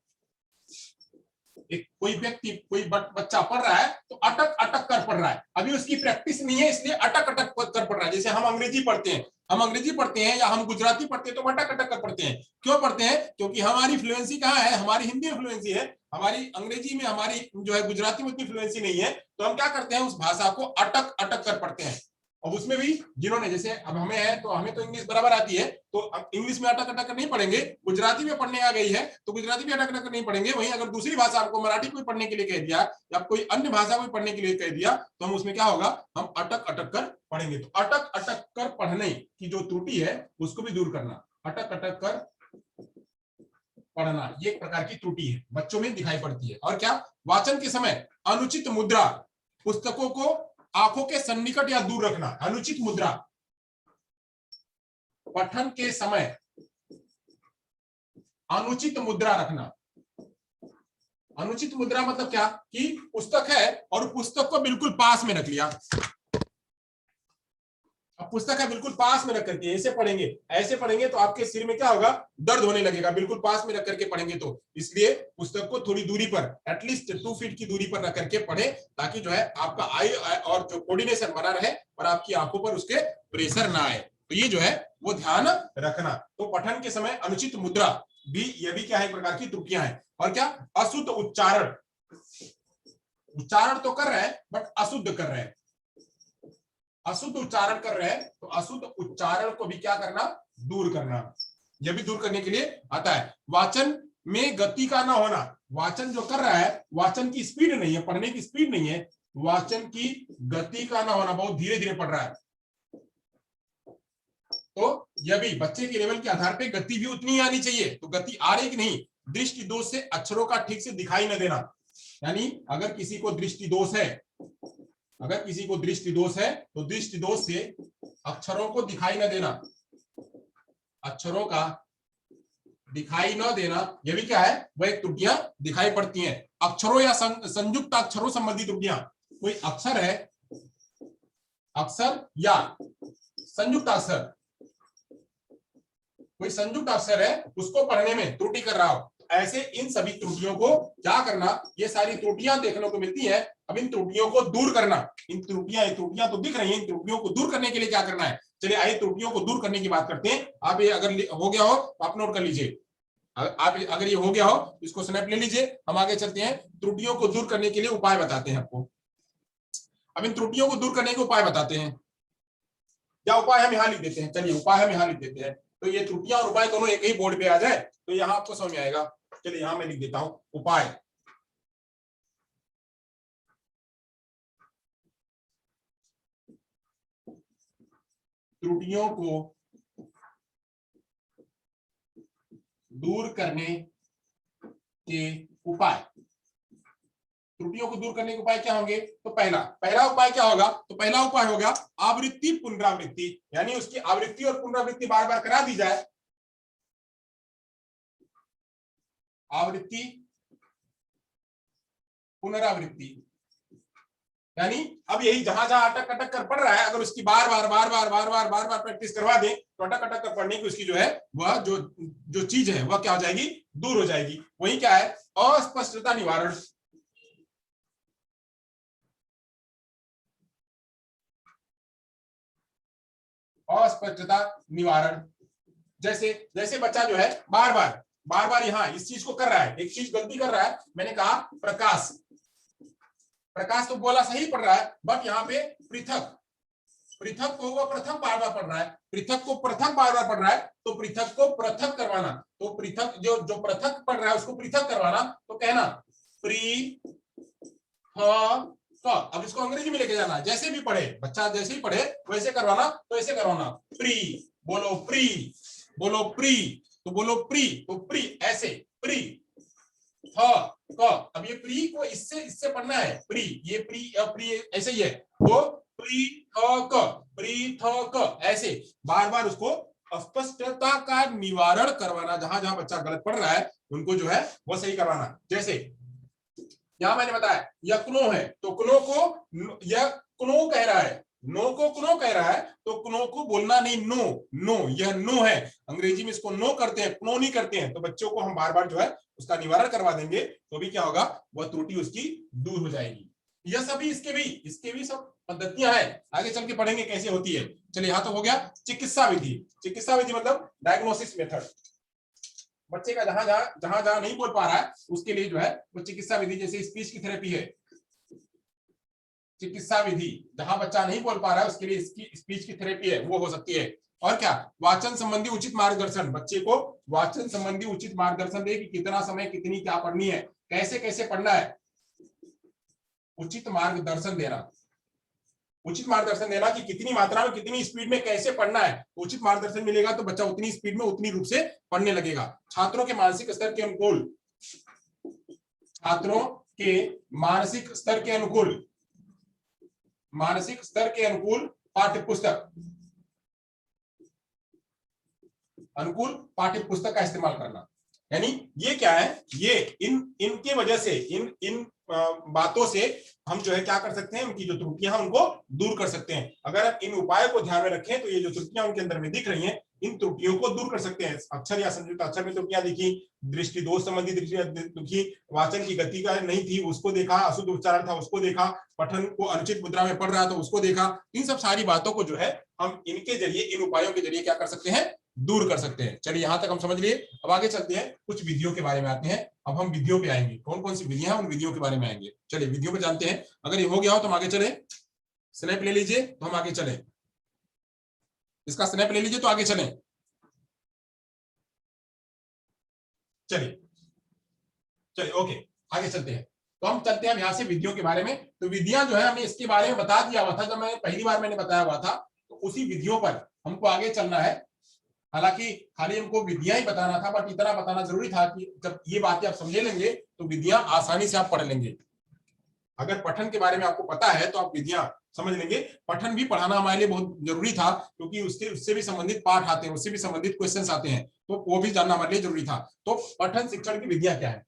एक कोई व्यक्ति कोई बच्चा पढ़ रहा है तो अटक अटक कर पढ़ रहा है, अभी उसकी प्रैक्टिस नहीं है इसलिए अटक अटक कर पढ़ रहा है। जैसे हम अंग्रेजी पढ़ते हैं, हम अंग्रेजी पढ़ते हैं या हम गुजराती पढ़ते हैं तो अटक अटक कर पढ़ते हैं। क्यों पढ़ते हैं? क्योंकि हमारी फ्लुएंसी कहाँ है, हमारी हिंदी में फ्लुएंसी है, हमारी अंग्रेजी में हमारी जो है गुजराती में उतनी फ्लुएंसी नहीं है, तो हम क्या करते हैं उस भाषा को अटक अटक कर पढ़ते हैं। और उसमें भी जिन्होंने, जैसे अब हमें है तो हमें तो इंग्लिश बराबर आती है, तो अब इंग्लिश में अटक अटक नहीं पढ़ेंगे, गुजराती में पढ़ने आ गई है तो गुजराती में अटक अटक नहीं पढ़ेंगे। वहीं अगर दूसरी भाषा आपको मराठी कोई पढ़ने के लिए कह दिया या कोई अन्य भाषा कोई पढ़ने के लिए कह दिया तो हम उसमें क्या होगा, हम अटक अटक कर पढ़ेंगे। तो अटक अटक कर पढ़ने की जो त्रुटि है उसको भी दूर करना, अटक अटक कर पढ़ना ये एक प्रकार की त्रुटि है, बच्चों में दिखाई पड़ती है। और क्या, वाचन के समय अनुचित मुद्रा, पुस्तकों को आंखों के सन्निकट या दूर रखना, अनुचित मुद्रा। पठन के समय अनुचित मुद्रा रखना, अनुचित मुद्रा मतलब क्या कि पुस्तक है और पुस्तक को बिल्कुल पास में रख लिया, अब पुस्तक है बिल्कुल पास में रख करके ऐसे पढ़ेंगे, ऐसे पढ़ेंगे तो आपके सिर में क्या होगा, दर्द होने लगेगा, बिल्कुल पास में रख करके पढ़ेंगे तो। इसलिए पुस्तक को थोड़ी दूरी पर, एटलीस्ट 2 फीट की दूरी पर रख करके पढ़े, ताकि जो है आपका आई और जो कोऑर्डिनेशन बना रहे और आपकी आंखों पर उसके प्रेशर ना आए। तो ये जो है वो ध्यान रखना। तो पठन के समय अनुचित मुद्रा भी, ये भी क्या है, एक प्रकार की त्रुटियां हैं। और क्या, अशुद्ध उच्चारण, उच्चारण तो कर रहे हैं बट अशुद्ध कर रहे हैं, अशुद्ध उच्चारण कर रहे हैं तो अशुद्ध उच्चारण को भी क्या करना, दूर करना, यह भी दूर करने के लिए आता है। वाचन में गति का ना होना, वाचन जो कर रहा है वाचन की स्पीड नहीं है, पढ़ने की स्पीड नहीं है, वाचन की गति का ना होना, बहुत धीरे धीरे पढ़ रहा है, तो यह भी बच्चे के लेवल के आधार पे गति भी उतनी ही आनी चाहिए। तो गति आ रही कि नहीं, दृष्टि दोष से अक्षरों का ठीक से दिखाई न देना, यानी अगर किसी को दृष्टि दोष है, अगर किसी को दृष्टि दोष है तो दृष्टि दोष से अक्षरों को दिखाई न देना, अक्षरों का दिखाई न देना, यह भी क्या है, वह एक त्रुटियां दिखाई पड़ती हैं। अक्षरों या संयुक्त अक्षरों संबंधी त्रुटियां, कोई अक्षर है, अक्षर या संयुक्त अक्षर, कोई संयुक्त अक्षर है उसको पढ़ने में त्रुटि कर रहा हो, ऐसे इन सभी त्रुटियों को क्या करना, ये सारी त्रुटियां देखने को मिलती हैं, अब इन त्रुटियों को दूर करना। इन त्रुटियां तो दिख रही हैं, इन त्रुटियों को दूर करने के लिए क्या करना है, चलिए आइए त्रुटियों को दूर करने की बात करते हैं। आप ये अगर हो गया हो तो आप नोट कर लीजिए, आप अगर ये हो गया हो इसको स्नैप ले लीजिए, हम आगे चलते हैं। त्रुटियों को दूर करने के लिए उपाय बताते हैं आपको। अब इन त्रुटियों को दूर करने के उपाय बताते हैं, क्या उपाय हम यहाँ लिख देते हैं, चलिए उपाय हम यहाँ लिख देते हैं, तो ये त्रुटियां और उपाय दोनों एक ही बोर्ड पे आ जाए तो यहाँ आपको समझ में आएगा। चलिए यहाँ मैं लिख देता हूं उपाय। त्रुटियों को दूर करने के उपाय, त्रुटियों को दूर करने के उपाय क्या होंगे, तो पहला उपाय क्या होगा, तो पहला उपाय होगा आवृत्ति पुनरावृत्ति, यानी उसकी आवृत्ति और पुनरावृत्ति बार बार करा दी जाए, आवृत्ति पुनरावृत्ति, यानी अब यही जहां जहां अटक अटक कर पढ़ रहा है, अगर उसकी बार बार प्रैक्टिस करवा दे तो अटक अटक कर पढ़ने की उसकी जो है वह जो चीज है वह क्या हो जाएगी, दूर हो जाएगी। वही क्या है, अस्पष्टता निवारण। अस्पष्टता निवारण, जैसे जैसे बच्चा जो है बार बार यहाँ इस चीज को कर रहा है, एक चीज गलती कर रहा है, मैंने कहा प्रकाश, प्रकाश तो बोला सही पढ़ रहा है, बट यहाँ पे पृथक, पृथक को वो प्रथम बार बार पढ़ रहा है, पृथक को प्रथम बार बार पढ़ रहा है, तो पृथक को पृथक करवाना, तो पृथक जो पृथक पढ़ रहा है उसको पृथक करवाना, तो कहना अब इसको अंग्रेजी में लेके जाना, जैसे भी पढ़े बच्चा, जैसे ही पढ़े वैसे करवाना, तो ऐसे करवाना प्री, बोलो प्री, बोलो प्री, तो बोलो प्री, तो प्री ऐसे प्री अब ये प्री को इससे पढ़ना है, प्री, ये प्री ऐसे ही है, तो प्री क ऐसे बार बार उसको अस्पष्टता का निवारण करवाना, जहां जहां बच्चा गलत पढ़ रहा है उनको जो है वो सही करवाना। जैसे यहां मैंने बताया यक्नो है, तो क्नो को यह क्नो कह रहा है, नो को क्नो कह रहा है, तो क्नो को बोलना नहीं, नो नो, यह नो है, अंग्रेजी में इसको नो करते हैं, क्नो नहीं करते हैं, तो बच्चों को हम बार बार जो है उसका निवारण करवा देंगे, तो भी क्या होगा, वह त्रुटि उसकी दूर हो जाएगी। यह सभी इसके भी सब पद्धतियां हैं, आगे चल के पढ़ेंगे कैसे होती है। चलिए यहाँ तो हो गया चिकित्सा विधि, चिकित्सा विधि मतलब डायग्नोसिस मेथड, बच्चे का जहां जहां नहीं बोल पा रहा है उसके लिए जो है वो चिकित्सा विधि, जैसे स्पीच की थेरेपी है, चिकित्सा विधि, जहां बच्चा नहीं बोल पा रहा है उसके लिए इसकी स्पीच की थेरेपी है, वो हो सकती है। और क्या, वाचन संबंधी उचित मार्गदर्शन, बच्चे को वाचन संबंधी उचित मार्गदर्शन दे कि कितना समय कितनी क्या पढ़नी है, कैसे कैसे पढ़ना है, उचित मार्गदर्शन देना, उचित मार्गदर्शन देना कि कितनी मात्रा में कितनी स्पीड में कैसे पढ़ना है, उचित मार्गदर्शन मिलेगा तो बच्चा उतनी स्पीड में उतनी रूप से पढ़ने लगेगा। छात्रों के मानसिक स्तर के अनुकूल, छात्रों के मानसिक स्तर के अनुकूल, मानसिक स्तर के अनुकूल पाठ्यपुस्तक, अनुकूल पाठ्यपुस्तक का इस्तेमाल करना। यानी ये क्या है, ये इनके वजह से इन बातों से हम जो है क्या कर सकते हैं, उनकी जो त्रुटियां उनको दूर कर सकते हैं। अगर आप इन उपायों को ध्यान में रखें तो ये जो त्रुटियां उनके अंदर में दिख रही हैं, इन त्रुटियों को दूर कर सकते हैं। अक्षर या संयुक्त अक्षर में त्रुटियां दिखी, दृष्टि दोष संबंधी दिखी, वाचन की गति का नहीं थी उसको देखा, अशुद्ध उच्चारण था उसको देखा, पठन को अनुचित मुद्रा में पढ़ रहा था उसको देखा, इन सब सारी बातों को जो है हम इनके जरिए, इन उपायों के जरिए क्या कर सकते हैं, दूर कर सकते हैं। चलिए यहां तक हम समझ लिए, अब आगे चलते हैं, कुछ विधियों के बारे में आते हैं। अब हम विधियों पे आएंगे, कौन कौन सी विधियां हैं उन विधियों के बारे में आएंगे। चलिए विधियों पे जानते हैं, अगर ये हो गया हो तो हम आगे चले, स्नैप ले लीजिए तो हम आगे चले, इसका स्नैप ले लीजिए तो आगे चले। चलिए चलिए ओके, आगे चलते हैं। तो हम चलते हैं यहाँ से विधियों के बारे में। तो विधियां जो है हमने इसके बारे में बता दिया हुआ था, जब मैं पहली बार मैंने बताया हुआ था, तो उसी विधियों पर हमको आगे चलना है। हालांकि खाली हमको विधियां ही बताना था, बट इतना बताना जरूरी था कि जब ये बातें आप समझे लेंगे तो विधियां आसानी से आप पढ़ लेंगे। अगर पठन के बारे में आपको पता है तो आप विधियां समझ लेंगे। पठन भी पढ़ाना हमारे लिए बहुत जरूरी था, क्योंकि उससे भी संबंधित पाठ आते हैं, उससे भी संबंधित क्वेश्चंस आते हैं, तो वो भी जानना हमारे लिए जरूरी था। तो पठन शिक्षण की विधियां क्या है,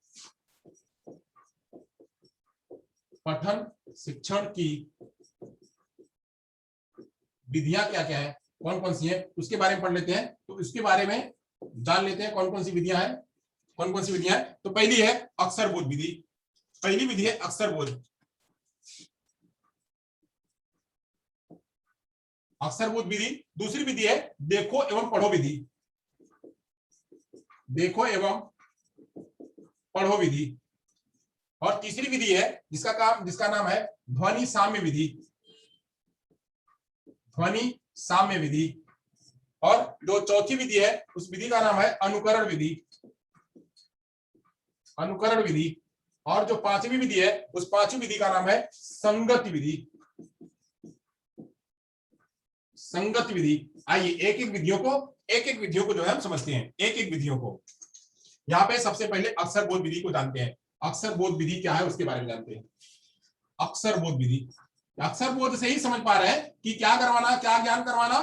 पठन शिक्षण की विधियां क्या क्या है, कौन कौन सी है, उसके बारे में पढ़ लेते हैं। तो इसके बारे में जान लेते हैं कौन कौन सी विधियां हैं, कौन कौन सी विधियां हैं। तो पहली है अक्षरबोध विधि, पहली विधि है अक्षरबोध, अक्षरबोध विधि। दूसरी विधि है देखो एवं पढ़ो विधि, देखो एवं पढ़ो विधि। और तीसरी विधि है जिसका नाम है ध्वनि साम्य विधि, ध्वनि साम्य विधि। और जो चौथी विधि है उस विधि का नाम है अनुकरण विधि, अनुकरण विधि। और जो पांचवी विधि है उस पांचवी विधि का नाम है संगति विधि, संगति विधि। आइए एक एक विधियों को जो है हम समझते हैं, एक एक विधियों को। यहाँ पे सबसे पहले अक्षरबोध विधि को जानते हैं। अक्षरबोध विधि क्या है उसके बारे में जानते हैं। अक्षरबोध विधि, अक्षरबोध से ही समझ पा रहे हैं कि क्या करवाना, क्या ज्ञान करवाना।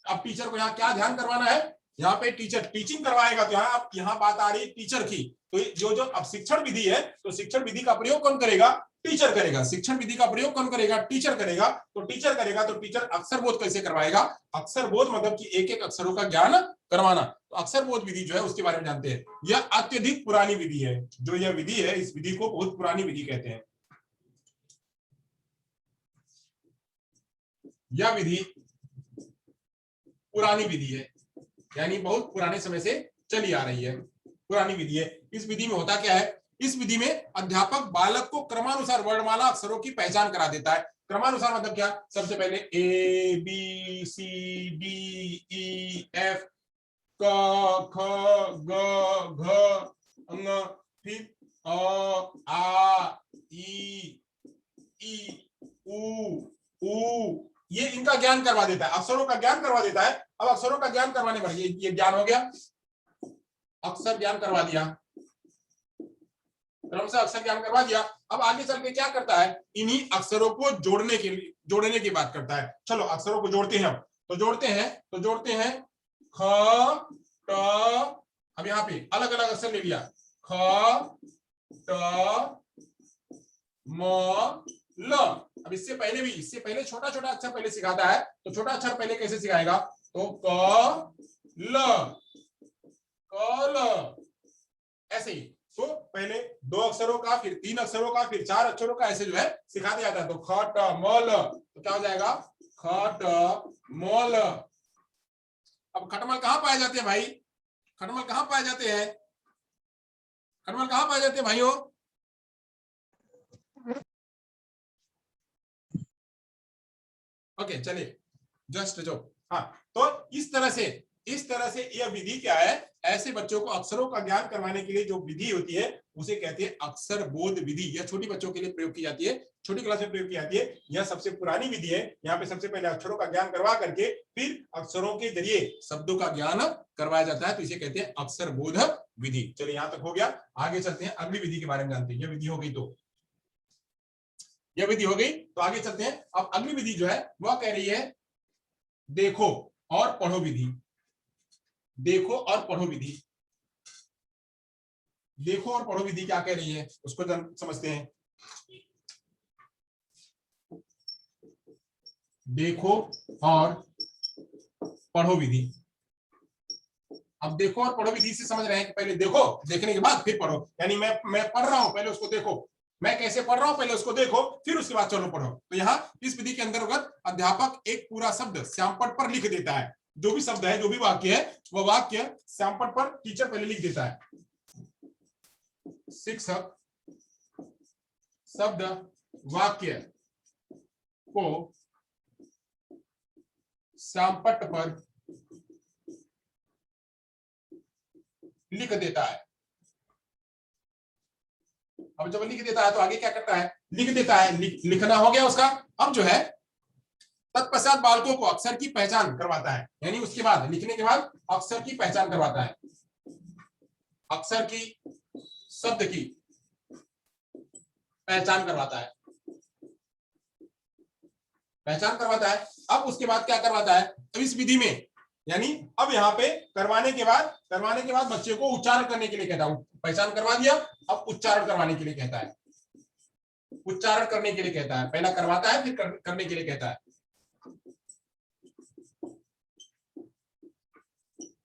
अब टीचर को यहाँ क्या ध्यान करवाना है, यहाँ पे टीचर टीचिंग करवाएगा, तो यहाँ बात आ रही है टीचर की। तो जो अब शिक्षण विधि है, तो शिक्षण विधि का प्रयोग कौन करेगा, टीचर करेगा। शिक्षण विधि का प्रयोग कौन करेगा? टीचर करेगा। तो टीचर करेगा तो टीचर अक्षर बोध कैसे करवाएगा? अक्षर बोध मतलब कि एक एक अक्षरों का ज्ञान करवाना। तो अक्षर बोध विधि जो है उसके बारे में जानते हैं। यह अत्यधिक पुरानी विधि है। जो यह विधि है, इस विधि को बहुत पुरानी विधि कहते हैं। यह विधि पुरानी विधि है, यानी बहुत पुराने समय से चली आ रही है, पुरानी विधि है। इस विधि में होता क्या है? इस विधि में अध्यापक बालक को क्रमानुसार वर्णमाला अक्षरों की पहचान करा देता है। क्रमानुसार मतलब क्या? सबसे पहले A B C D E F क ख ग घ ङ, फिर अ आ ई उ, ये इनका ज्ञान करवा देता है, अक्षरों का ज्ञान करवा देता है। अब अक्षरों का ज्ञान करवाने पर ये ज्ञान हो गया, अक्षर ज्ञान करवा दिया, क्रमशः अक्षर ज्ञान करवा दिया। अब आगे चल के क्या करता है? इन्हीं अक्षरों को जोड़ने की बात करता है। चलो अक्षरों को जोड़ते हैं। तो जोड़ते हैं ख ट, अब यहाँ पे अलग अलग अक्षर ले लिया, ख ट म ल। अब इससे पहले छोटा छोटा अक्षर पहले सिखाता है। तो छोटा अक्षर पहले कैसे सिखाएगा? तो क ल ऐसे ही। तो पहले 2 अक्षरों का, फिर 3 अक्षरों का, फिर 4 अक्षरों का, ऐसे जो है सिखाया जाता है। तो ख ट म ल, तो क्या हो जाएगा? ख ट म ल। अब खटमल कहाँ पाए जाते हैं भाई? खटमल कहाँ पाए जाते हैं? खटमल कहाँ पाए जाते हैं भाइयों? ओके चलिए, जस्ट जो, हाँ। तो इस तरह से यह विधि क्या है? ऐसे बच्चों को अक्षरों का ज्ञान करवाने के लिए जो विधि होती है उसे कहते हैं अक्षर बोध विधि। यह छोटी बच्चों के लिए प्रयोग की जाती है, छोटी क्लास में प्रयोग की जाती है। यह सबसे पुरानी विधि है। यहाँ पे सबसे पहले अक्षरों का ज्ञान करवा करके फिर अक्षरों के जरिए शब्दों का ज्ञान करवाया जाता है। तो इसे कहते हैं अक्षर बोध विधि। चलिए यहाँ तक हो गया। आगे चलते हैं, अगली विधि के बारे में जानते हैं। यह विधि हो गई तो आगे चलते हैं। अब अगली विधि जो है वह कह रही है देखो और पढ़ो विधि। देखो और पढ़ो विधि। देखो और पढ़ो विधि क्या कह रही है उसको समझते हैं। देखो और पढ़ो विधि। अब देखो और पढ़ो विधि से समझ रहे हैं कि पहले देखो, देखने के बाद फिर पढ़ो। यानी मैं पढ़ रहा हूं, पहले उसको देखो। मैं कैसे पढ़ रहा हूं, पहले उसको देखो, फिर उसके बाद चलो पढ़ो। तो यहाँ इस विधि के अंतर्गत अध्यापक एक पूरा शब्द श्यामपट्ट पर लिख देता है। जो भी शब्द है, जो भी वाक्य है, वह वाक्य श्यामपट्ट पर टीचर पहले लिख देता है। शिक्षक शब्द वाक्य को श्यामपट्ट पर लिख देता है। अब जब लिख देता है तो आगे क्या करता है? लिख देता है, लिखना हो गया उसका। अब जो है तत्पश्चात बालकों को अक्षर की पहचान करवाता है। यानी उसके बाद, लिखने के बाद अक्षर की पहचान करवाता है। अक्षर की, शब्द की पहचान करवाता है, अब उसके बाद क्या करवाता है? अब इस विधि में, यानी अब यहाँ पे करवाने के बाद बच्चे को उच्चारण करने के लिए कहता है। पहचान करवा दिया, अब उच्चारण करवाने के लिए कहता है। उच्चारण करने के लिए कहता है। पहला करवाता है, फिर करने के लिए कहता है।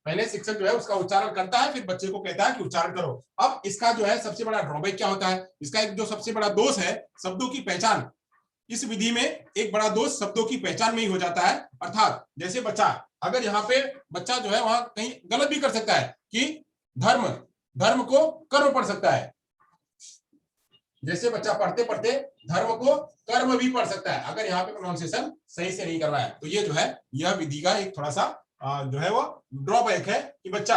पहले शिक्षक जो है उसका उच्चारण करता है, फिर बच्चे को कहता है कि उच्चारण करो। अब इसका जो है सबसे बड़ा ड्रॉबैक क्या होता है? इसका एक जो सबसे बड़ा दोष है, शब्दों की पहचान। इस विधि में एक बड़ा दोष शब्दों की पहचान में ही हो जाता है। अर्थात जैसे बच्चा, अगर यहाँ पे बच्चा जो है वहां कहीं गलत भी कर सकता है कि धर्म को कर्म पढ़ सकता है। जैसे बच्चा पढ़ते पढ़ते धर्म को कर्म भी पढ़ सकता है, अगर यहाँ पे प्रोनाउंसिएशन सही से नहीं करवाया। तो ये जो है, यह विधि का एक थोड़ा सा जो है वो ड्रॉबैक है कि बच्चा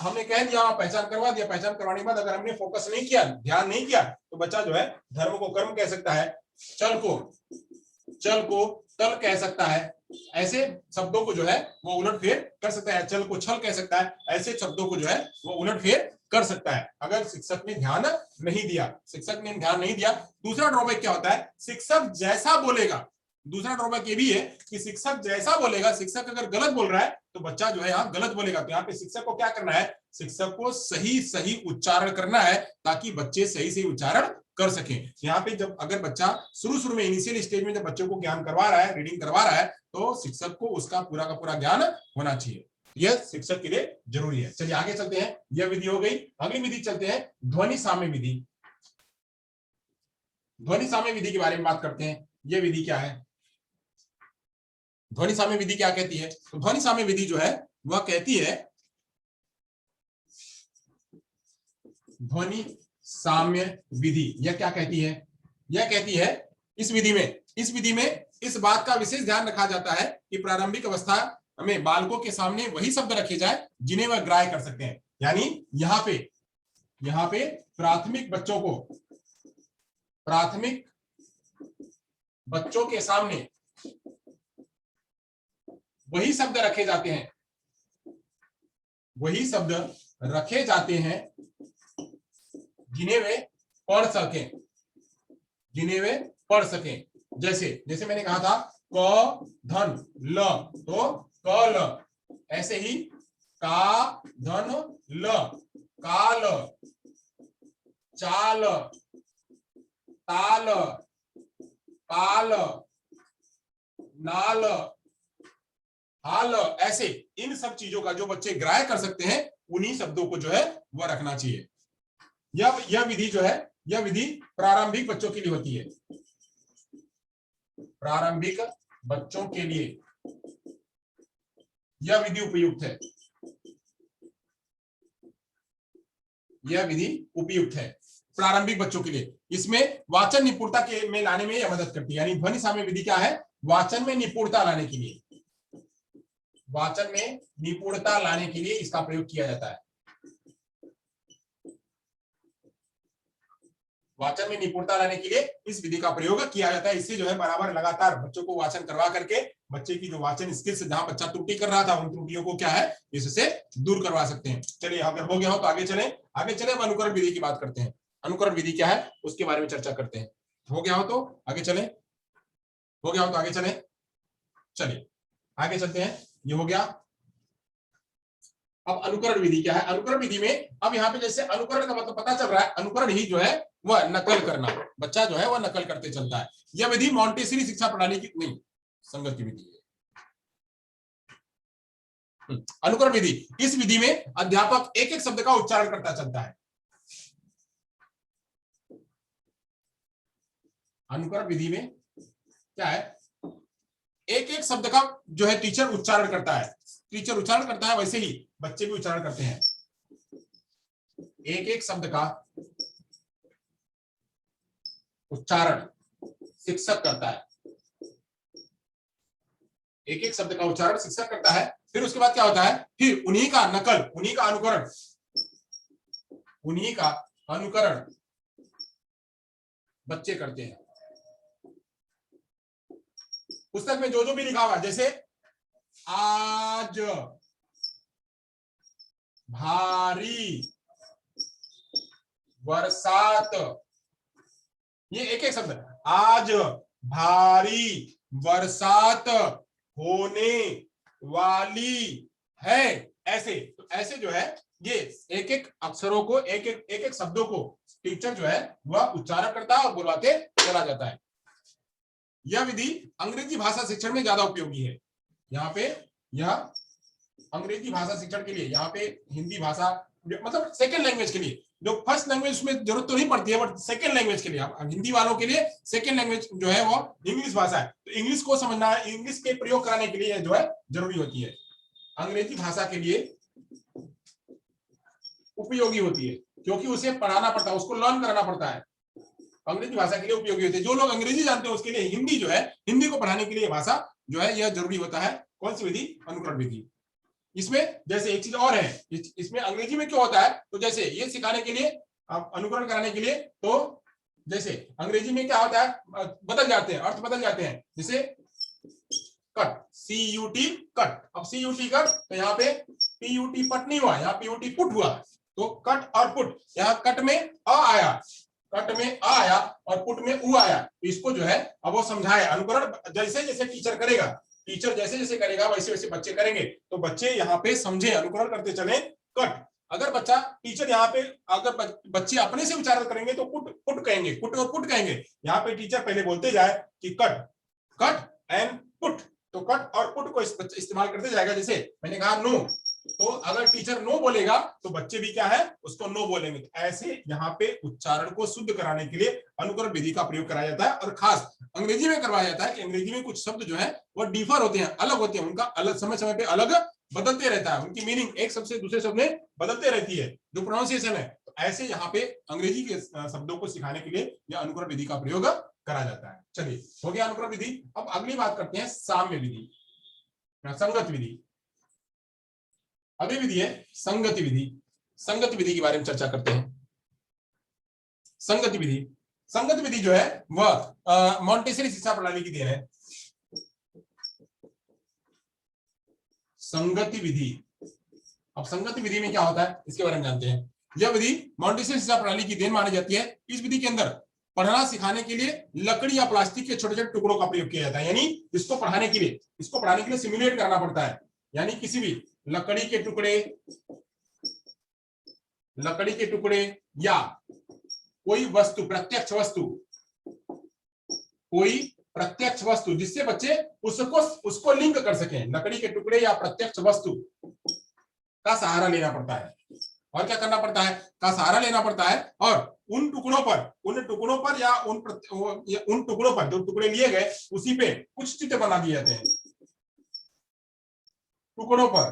हमने कह दिया, पहचान करवा दिया, पहचान करवाने के बाद अगर हमने फोकस नहीं किया, ध्यान नहीं किया, तो बच्चा जो है धर्म को कर्म कह सकता है, चल को तल कह सकता है। ऐसे शब्दों को जो है वो उलटफेर कर सकता है। चल को छल कह सकता है। ऐसे शब्दों को जो है वो उलटफेर कर सकता है, अगर शिक्षक ने ध्यान नहीं दिया। दूसरा ड्रॉबैक क्या होता है? शिक्षक जैसा बोलेगा। दूसरा ड्रॉबैक ये भी है कि शिक्षक जैसा बोलेगा, शिक्षक अगर गलत बोल रहा है तो बच्चा जो है यहाँ गलत बोलेगा। तो यहाँ पे शिक्षक को क्या करना है? शिक्षक को सही उच्चारण करना है, ताकि बच्चे सही उच्चारण कर सके। यहाँ पे जब अगर बच्चा शुरू में इनिशियल स्टेज में जब बच्चों को ज्ञान करवा रहा है, रीडिंग करवा रहा है, तो शिक्षक को उसका पूरा का पूरा ज्ञान होना चाहिए। यह शिक्षक के लिए जरूरी है। चलिए आगे चलते हैं, यह विधि हो गई। अगली विधि चलते हैं ध्वनि साम्य विधि। ध्वनि साम्य विधि के बारे में बात करते हैं। यह विधि क्या है? ध्वनि साम्य विधि क्या कहती है? तो ध्वनि साम्य विधि जो है वह कहती है, ध्वनि साम्य विधि यह क्या कहती है? यह कहती है इस विधि में इस बात का विशेष ध्यान रखा जाता है कि प्रारंभिक अवस्था में बालकों के सामने वही शब्द रखे जाए जिन्हें वह ग्राह्य कर सकते हैं। यानी यहाँ पे प्राथमिक बच्चों के सामने वही शब्द रखे जाते हैं जिन्हें वे पढ़ सकें। जैसे मैंने कहा था क धन ल, तो क ल, ऐसे ही का धन ल, काल, चाल, ताल, पाल, नाल, हाल, ऐसे इन सब चीजों का जो बच्चे ग्राह्य कर सकते हैं उन्हीं शब्दों को जो है वह रखना चाहिए। यह विधि जो है, यह विधि प्रारंभिक बच्चों के लिए होती है। प्रारंभिक बच्चों के लिए यह विधि उपयुक्त है। यह विधि उपयुक्त है प्रारंभिक बच्चों के लिए। इसमें वाचन निपुणता के में लाने में यह मदद करती है। यानी ध्वनि साम्य विधि क्या है? वाचन में निपुणता लाने के लिए, वाचन में निपुणता लाने के लिए इसका प्रयोग किया जाता है। वाचन में निपुणता लाने के लिए इस विधि का प्रयोग किया जाता है। इससे जो है बराबर लगातार बच्चों को वाचन करवा करके बच्चे की जो वाचन स्किल्स, जहां बच्चा त्रुटि कर रहा था, उन त्रुटियों को क्या है इससे दूर करवा सकते हैं। चलिए अगर हो गया हो तो आगे चले अब अनुकरण विधि की बात करते हैं। अनुकरण विधि क्या है उसके बारे में चर्चा करते हैं। हो गया हो तो आगे चले, चलिए आगे चलते हैं। ये हो गया। अब अनुकरण विधि क्या है? अनुकरण विधि में अब यहाँ पे जैसे अनुकरण का मतलब पता चल रहा है, अनुकरण ही जो है वह नकल करना, बच्चा जो है वह नकल करते चलता है। यह विधि मॉन्टेसरी शिक्षा प्रणाली की नहीं, संगत की विधि है। अनुकरण विधि, इस विधि में अध्यापक एक एक शब्द का उच्चारण करता चलता है। अनुकरण विधि में क्या है? एक एक शब्द का जो है टीचर उच्चारण करता है। वैसे ही बच्चे भी उच्चारण करते हैं। एक एक शब्द का उच्चारण शिक्षक करता है। एक एक शब्द का उच्चारण शिक्षक करता है। फिर उसके बाद क्या होता है? फिर उन्हीं का नकल, उन्हीं का अनुकरण बच्चे करते हैं। पुस्तक में जो भी लिखा हुआ, जैसे आज भारी बरसात, ये एक एक शब्द, आज भारी बरसात होने वाली है, ऐसे। तो ऐसे जो है ये एक एक अक्षरों को, एक एक शब्दों को टीचर जो है वह उच्चारण करता है और बुलवाते चला जाता है। यह विधि अंग्रेजी भाषा शिक्षण में ज्यादा उपयोगी है। यहाँ पे यह अंग्रेजी भाषा शिक्षण के लिए, यहाँ पे हिंदी भाषा मतलब सेकंड लैंग्वेज के लिए, जो फर्स्ट लैंग्वेज में जरूरत तो नहीं पड़ती है, बट सेकंड लैंग्वेज के लिए, हिंदी वालों के लिए सेकंड लैंग्वेज जो है वो इंग्लिश भाषा है। तो इंग्लिश को समझना, इंग्लिश के प्रयोग कराने के लिए जो है जरूरी होती है। अंग्रेजी भाषा के लिए उपयोगी होती है क्योंकि उसे पढ़ाना पड़ता है, उसको लर्न कराना पड़ता है। अंग्रेजी भाषा के लिए उपयोगी होती है। जो लोग अंग्रेजी जानते हैं उसके लिए हिंदी जो है, हिंदी को पढ़ाने के लिए भाषा जो है यह जरूरी होता है। कौन सी विधि? अनुकरण विधि। इसमें जैसे एक चीज और है, इसमें अंग्रेजी में क्यों होता है? तो जैसे ये सिखाने के लिए, अनुकरण कराने के लिए, तो जैसे अंग्रेजी में क्या होता है, बदल जाते हैं, अर्थ बदल जाते हैं। जैसे कट, CUT कट, अब CUT कट, तो यहाँ पे PUT पट नहीं हुआ, यहाँ PUT पुट हुआ। तो कट और पुट, यहाँ कट में अ आया, और पुट में उ आया। तो इसको जो है अब वो समझाए। अनुकरण जैसे जैसे टीचर करेगा, टीचर जैसे जैसे करेगा वैसे वैसे बच्चे करेंगे। तो बच्चे यहाँ पे समझे, अनुकरण करते चले। कट, अगर बच्चा टीचर यहाँ पे अगर बच्चे अपने से उच्चारण करेंगे तो पुट पुट कहेंगे, पुट और पुट कहेंगे। यहाँ पे टीचर पहले बोलते जाए कि कट कट एंड पुट, तो कट और पुट को इस्तेमाल करते जाएगा। जैसे मैंने कहा नो, तो अगर टीचर नो बोलेगा तो बच्चे भी क्या है उसको नो बोलेंगे। तो ऐसे यहाँ पे उच्चारण को शुद्ध कराने के लिए अनुकरण विधि का प्रयोग कराया जाता है, और खास अंग्रेजी में करवाया जाता है कि अंग्रेजी में कुछ शब्द जो है वो डिफर होते हैं, अलग होते हैं, उनका अलग समय समय पे अलग बदलते रहता है, उनकी मीनिंग एक शब्द से दूसरे शब्द में बदलते रहती है, जो प्रोनाउंसिएशन है। तो ऐसे यहाँ पे अंग्रेजी के शब्दों को सिखाने के लिए यह अनुकरण विधि का प्रयोग करा जाता है। चलिए, हो गया अनुकरण विधि। अब अगली बात करते हैं साम्य विधि, संगत विधि। अगली विधि है संगति विधि। संगति विधि के बारे में चर्चा करते हैं। संगति विधि, संगति विधि जो है वह मॉन्टेसरी शिक्षा प्रणाली की देन है। संगति विधि, अब संगति विधि में क्या होता है इसके बारे में जानते हैं। यह विधि मॉन्टेसरी शिक्षा प्रणाली की देन मानी जाती है। इस विधि के अंदर पढ़ना सिखाने के लिए लकड़ी या प्लास्टिक के छोटे छोटे टुकड़ों का प्रयोग किया जाता है। यानी इसको पढ़ाने के लिए सिमुलेट करना पड़ता है। यानी किसी भी लकड़ी के टुकड़े या कोई वस्तु, प्रत्यक्ष वस्तु जिससे बच्चे उसको लिंक कर सकें। लकड़ी के टुकड़े या प्रत्यक्ष वस्तु का सहारा लेना पड़ता है। और क्या करना पड़ता है? का सहारा लेना पड़ता है। और उन टुकड़ों पर या उन टुकड़ों पर जो टुकड़े लिए गए उसी पे कुछ चित्र बना दिए जाते हैं। टुकड़ों पर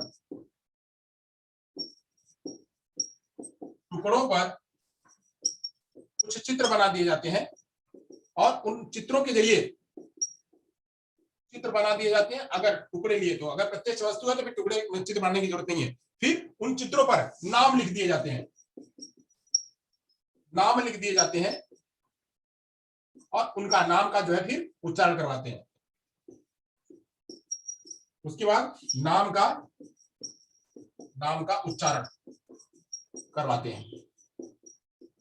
कुछ चित्र बना दिए जाते हैं, और उन चित्रों के जरिए चित्र बना दिए जाते हैं। अगर टुकड़े लिए तो, अगर प्रत्यक्ष वस्तु है तो फिर टुकड़े चित्र बनाने की जरूरत नहीं है। फिर उन चित्रों पर नाम लिख दिए जाते हैं, और उनका नाम का जो है फिर उच्चारण करवाते हैं। उसके बाद नाम का उच्चारण करवाते हैं,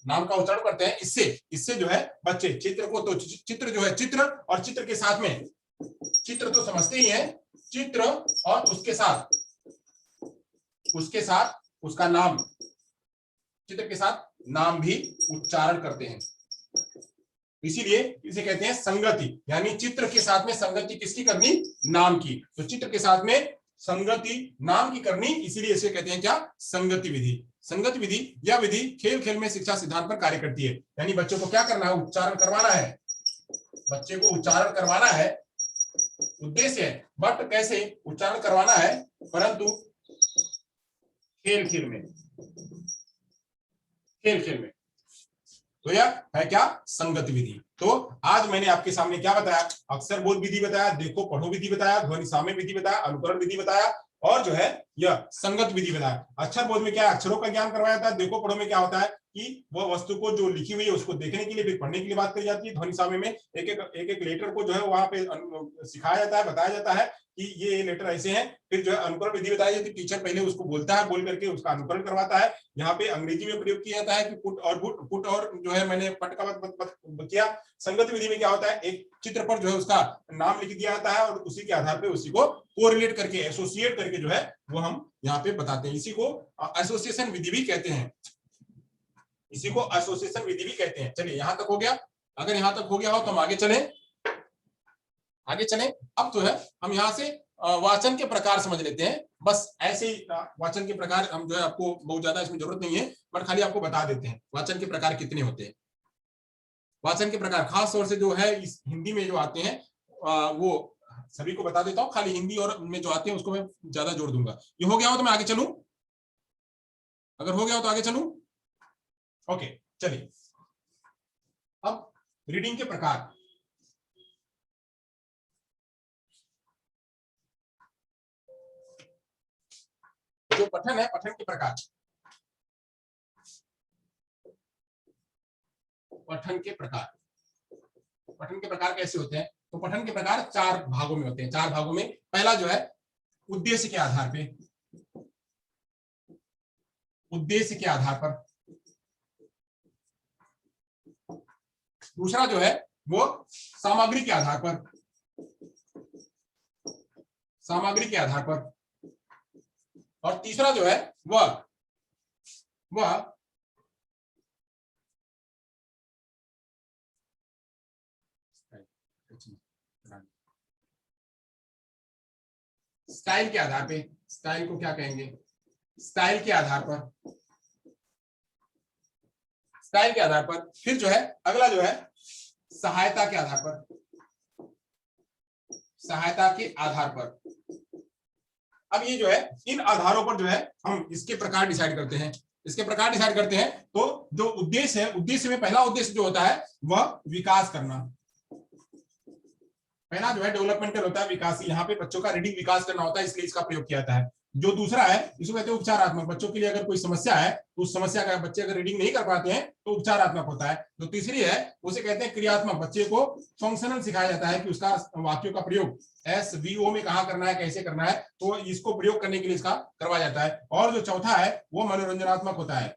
नाम का उच्चारण करते हैं। इससे जो है बच्चे चित्र जो है चित्र और चित्र के साथ में, चित्र तो समझते ही हैं, चित्र और उसके साथ उसका नाम, चित्र के साथ नाम भी उच्चारण करते हैं। इसीलिए इसे कहते हैं संगति। यानी चित्र के साथ में संगति किसकी करनी? नाम की। तो चित्र के साथ में संगति नाम की करनी, इसीलिए इसे कहते हैं क्या? संगति विधि। संगति विधि, यह विधि खेल खेल में शिक्षा सिद्धांत पर कार्य करती है। यानी बच्चों को क्या करना है? उच्चारण करवाना है। बच्चे को उच्चारण करवाना है, उद्देश्य है। बट कैसे उच्चारण करवाना है? परंतु खेल खेल में। तो यह है क्या? संगति विधि। तो आज मैंने आपके सामने क्या बताया? अक्षर बोध विधि बताया, देखो पढ़ो विधि बताया, ध्वनि साम्य विधि बताया, अनुकरण विधि बताया, और जो है यह संगत विधि बताया। अक्षर बोध में क्या? अक्षरों का ज्ञान करवाया जाता है। देखो पढ़ो में क्या होता है कि वह वस्तु को जो लिखी हुई है उसको देखने के लिए, फिर पढ़ने के लिए बात करी जाती है। ध्वनि साम्य में एक एक लेटर को जो है वहां पे सिखाया जाता है, बताया जाता है कि ये लेटर ऐसे हैं। फिर जो है अनुकरण विधि बताई जाती है। टीचर पहले उसको बोलता है, बोल करके उसका अनुकरण करवाता है। यहाँ पे अंग्रेजी में प्रयोग किया जाता है कि पुट और जो है मैंने पट का किया। संगत विधि में क्या होता है? एक चित्र पर जो है उसका नाम लिख दिया जाता है, और उसी के आधार पे उसी को कोरिलेट करके, एसोसिएट करके जो है वो हम यहाँ पे बताते हैं। इसी को एसोसिएशन विधि भी कहते हैं। चलिए, यहां तक हो गया। अगर यहां तक हो गया हो तो हम आगे चलें। अब तो है हम यहाँ से वाचन के प्रकार समझ लेते हैं। बस ऐसे ही वाचन के प्रकार हम जो है, आपको बहुत ज्यादा इसमें जरूरत नहीं है, पर खाली आपको बता देते हैं वाचन के प्रकार कितने होते हैं। वाचन के प्रकार खास तौर से जो है इस हिंदी में जो आते हैं वो सभी को बता देता हूँ। खाली हिंदी और में जो आते हैं उसको मैं ज्यादा जोड़ दूंगा। ये हो गया हो तो मैं आगे चलूं? अगर हो गया हो तो आगे चलूं? ओके, चलिए। अब रीडिंग के प्रकार। जो पठन है, पठन के प्रकार। पठन के प्रकार कैसे होते हैं? तो पठन के प्रकार 4 भागों में होते हैं। 4 भागों में पहला जो है उद्देश्य के आधार पर। दूसरा जो है वो सामग्री के आधार पर। और तीसरा जो है वह वह स्टाइल के आधार पे, स्टाइल को क्या कहेंगे, स्टाइल के आधार पर, स्टाइल के आधार पर। फिर जो है अगला जो है सहायता के आधार पर, सहायता के आधार पर। अब ये जो है इन आधारों पर जो है हम इसके प्रकार डिसाइड करते हैं, इसके प्रकार डिसाइड करते हैं। तो जो उद्देश्य है, उद्देश्य में पहला उद्देश्य जो होता है वह विकास करना, पहला जो है डेवलपमेंटल होता है, विकास। यहाँ पे बच्चों का रीडिंग विकास करना होता है, इसलिए इसका प्रयोग किया जाता है। जो दूसरा है इसको कहते हैं उपचारात्मक, बच्चों के लिए अगर कोई समस्या है तो उस समस्या का बच्चे अगर रीडिंग नहीं कर पाते हैं तो उपचारात्मक होता है। जो तीसरी है उसे कहते हैं क्रियात्मक, बच्चे को फंक्शनल सिखाया जाता है कि उसका वाक्यों का प्रयोग SVO में कहाँ करना है, कैसे करना है, तो इसको प्रयोग करने के लिए इसका करवाया जाता है। और जो चौथा है वो मनोरंजनात्मक होता है,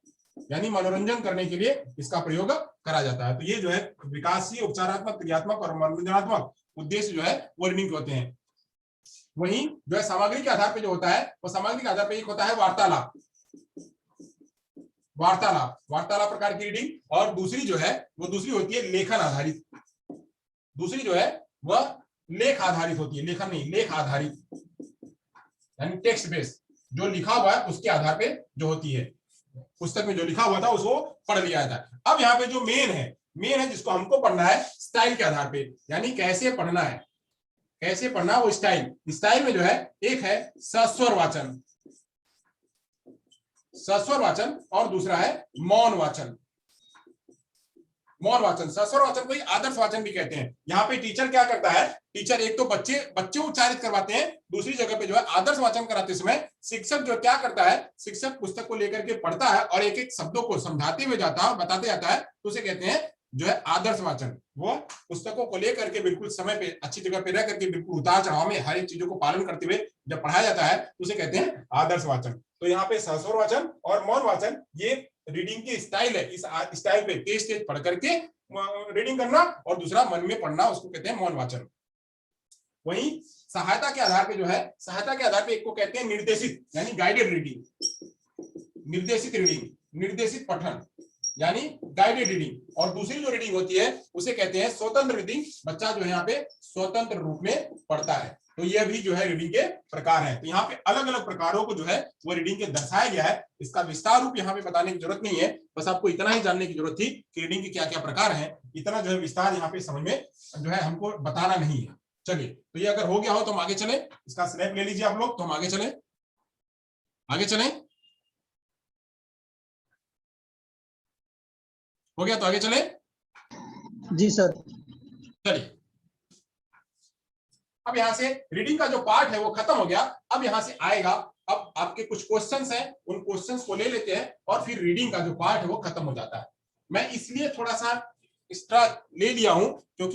यानी मनोरंजन करने के लिए इसका प्रयोग करा जाता है। तो ये जो है विकासीय, उपचारात्मक, क्रियात्मक और मनोरंजनात्मक उद्देश्य जो है वो रीडिंग के होते हैं। वहीं जो है सामग्री के आधार पे जो होता है वो सामग्री के आधार पे एक होता है वार्तालाप, वार्तालाप, वार्तालाप प्रकार की रीडिंग। और दूसरी जो है वो दूसरी होती है लेखन आधारित, दूसरी जो है वह लेख आधारित होती है, लेखन नहीं, लेख आधारित, यानी टेक्स्ट बेस्ड, जो लिखा हुआ है उसके आधार पे जो होती है, पुस्तक में जो लिखा हुआ था उसको पढ़ लिया जाता है। अब यहाँ पे जो मेन है जिसको हमको पढ़ना है स्टाइल के आधार पे, यानी कैसे पढ़ना है, कैसे पढ़ना वो स्टाइल। स्टाइल में जो है एक है सस्वर वाचन, सस्वर वाचन, और दूसरा है मौन वाचन, मौन वाचन। सस्वर वाचन को आदर्श वाचन भी कहते हैं। यहाँ पे टीचर क्या करता है, टीचर एक तो बच्चे उच्चारित करवाते हैं, दूसरी जगह पे जो है आदर्श वाचन कराते समय शिक्षक जो क्या करता है, शिक्षक पुस्तक को लेकर के पढ़ता है और एक एक शब्दों को समझाते हुए जाता है, बताते जाता है, तो उसे कहते हैं जो है आदर्श वाचन। वो पुस्तकों को लेकर के बिल्कुल समय पे अच्छी जगह पे रह करके बिल्कुल उतार चढ़ाव में हर एक चीजों को पालन करते हुए जब पढ़ाया जाता है तो उसे कहते हैं आदर्श वाचन। तो यहाँ पे सस्वर वाचन और मौन वाचन ये रीडिंग की स्टाइल है। इस स्टाइल पे तेज तेज पढ़ करके रीडिंग करना और दूसरा मन में पढ़ना, उसको कहते हैं मौन वाचन। वहीं सहायता के आधार पे जो है, सहायता के आधार पे एक को कहते हैं निर्देशित, यानी गाइडेड रीडिंग, निर्देशित रीडिंग, निर्देशित पठन, यानी गाइडेड रीडिंग। और दूसरी जो रीडिंग होती है उसे कहते हैं स्वतंत्र रीडिंग, बच्चा जो है यहाँ पे स्वतंत्र रूप में पढ़ता है। तो यह भी जो है रीडिंग के प्रकार हैं। तो यहाँ पे अलग अलग प्रकारों को जो है वो रीडिंग के दर्शाया गया है। इसका विस्तार रूप यहाँ पे बताने की जरूरत नहीं है, बस आपको इतना ही जानने की जरूरत थी कि रीडिंग के क्या क्या प्रकार हैं। इतना जो है विस्तार यहाँ पे समझ में जो है हमको बताना नहीं है। चलिए, तो ये अगर हो गया हो तो हम आगे चले, इसका स्नैप ले लीजिए आप लोग, तो हम आगे चले, आगे चले। हो गया तो आगे चले। जी सर। चलिए, अब यहां से रीडिंग का जो पार्ट है वो खत्म हो गया। अब यहां से आएगा, अब आपके कुछ क्वेश्चंस हैं, उन क्वेश्चंस को ले लेते हैं और फिर रीडिंग का जो पार्ट है वो खत्म हो जाता है। मैं इसलिए थोड़ा सा एक्स्ट्रा ले लिया हूं क्योंकि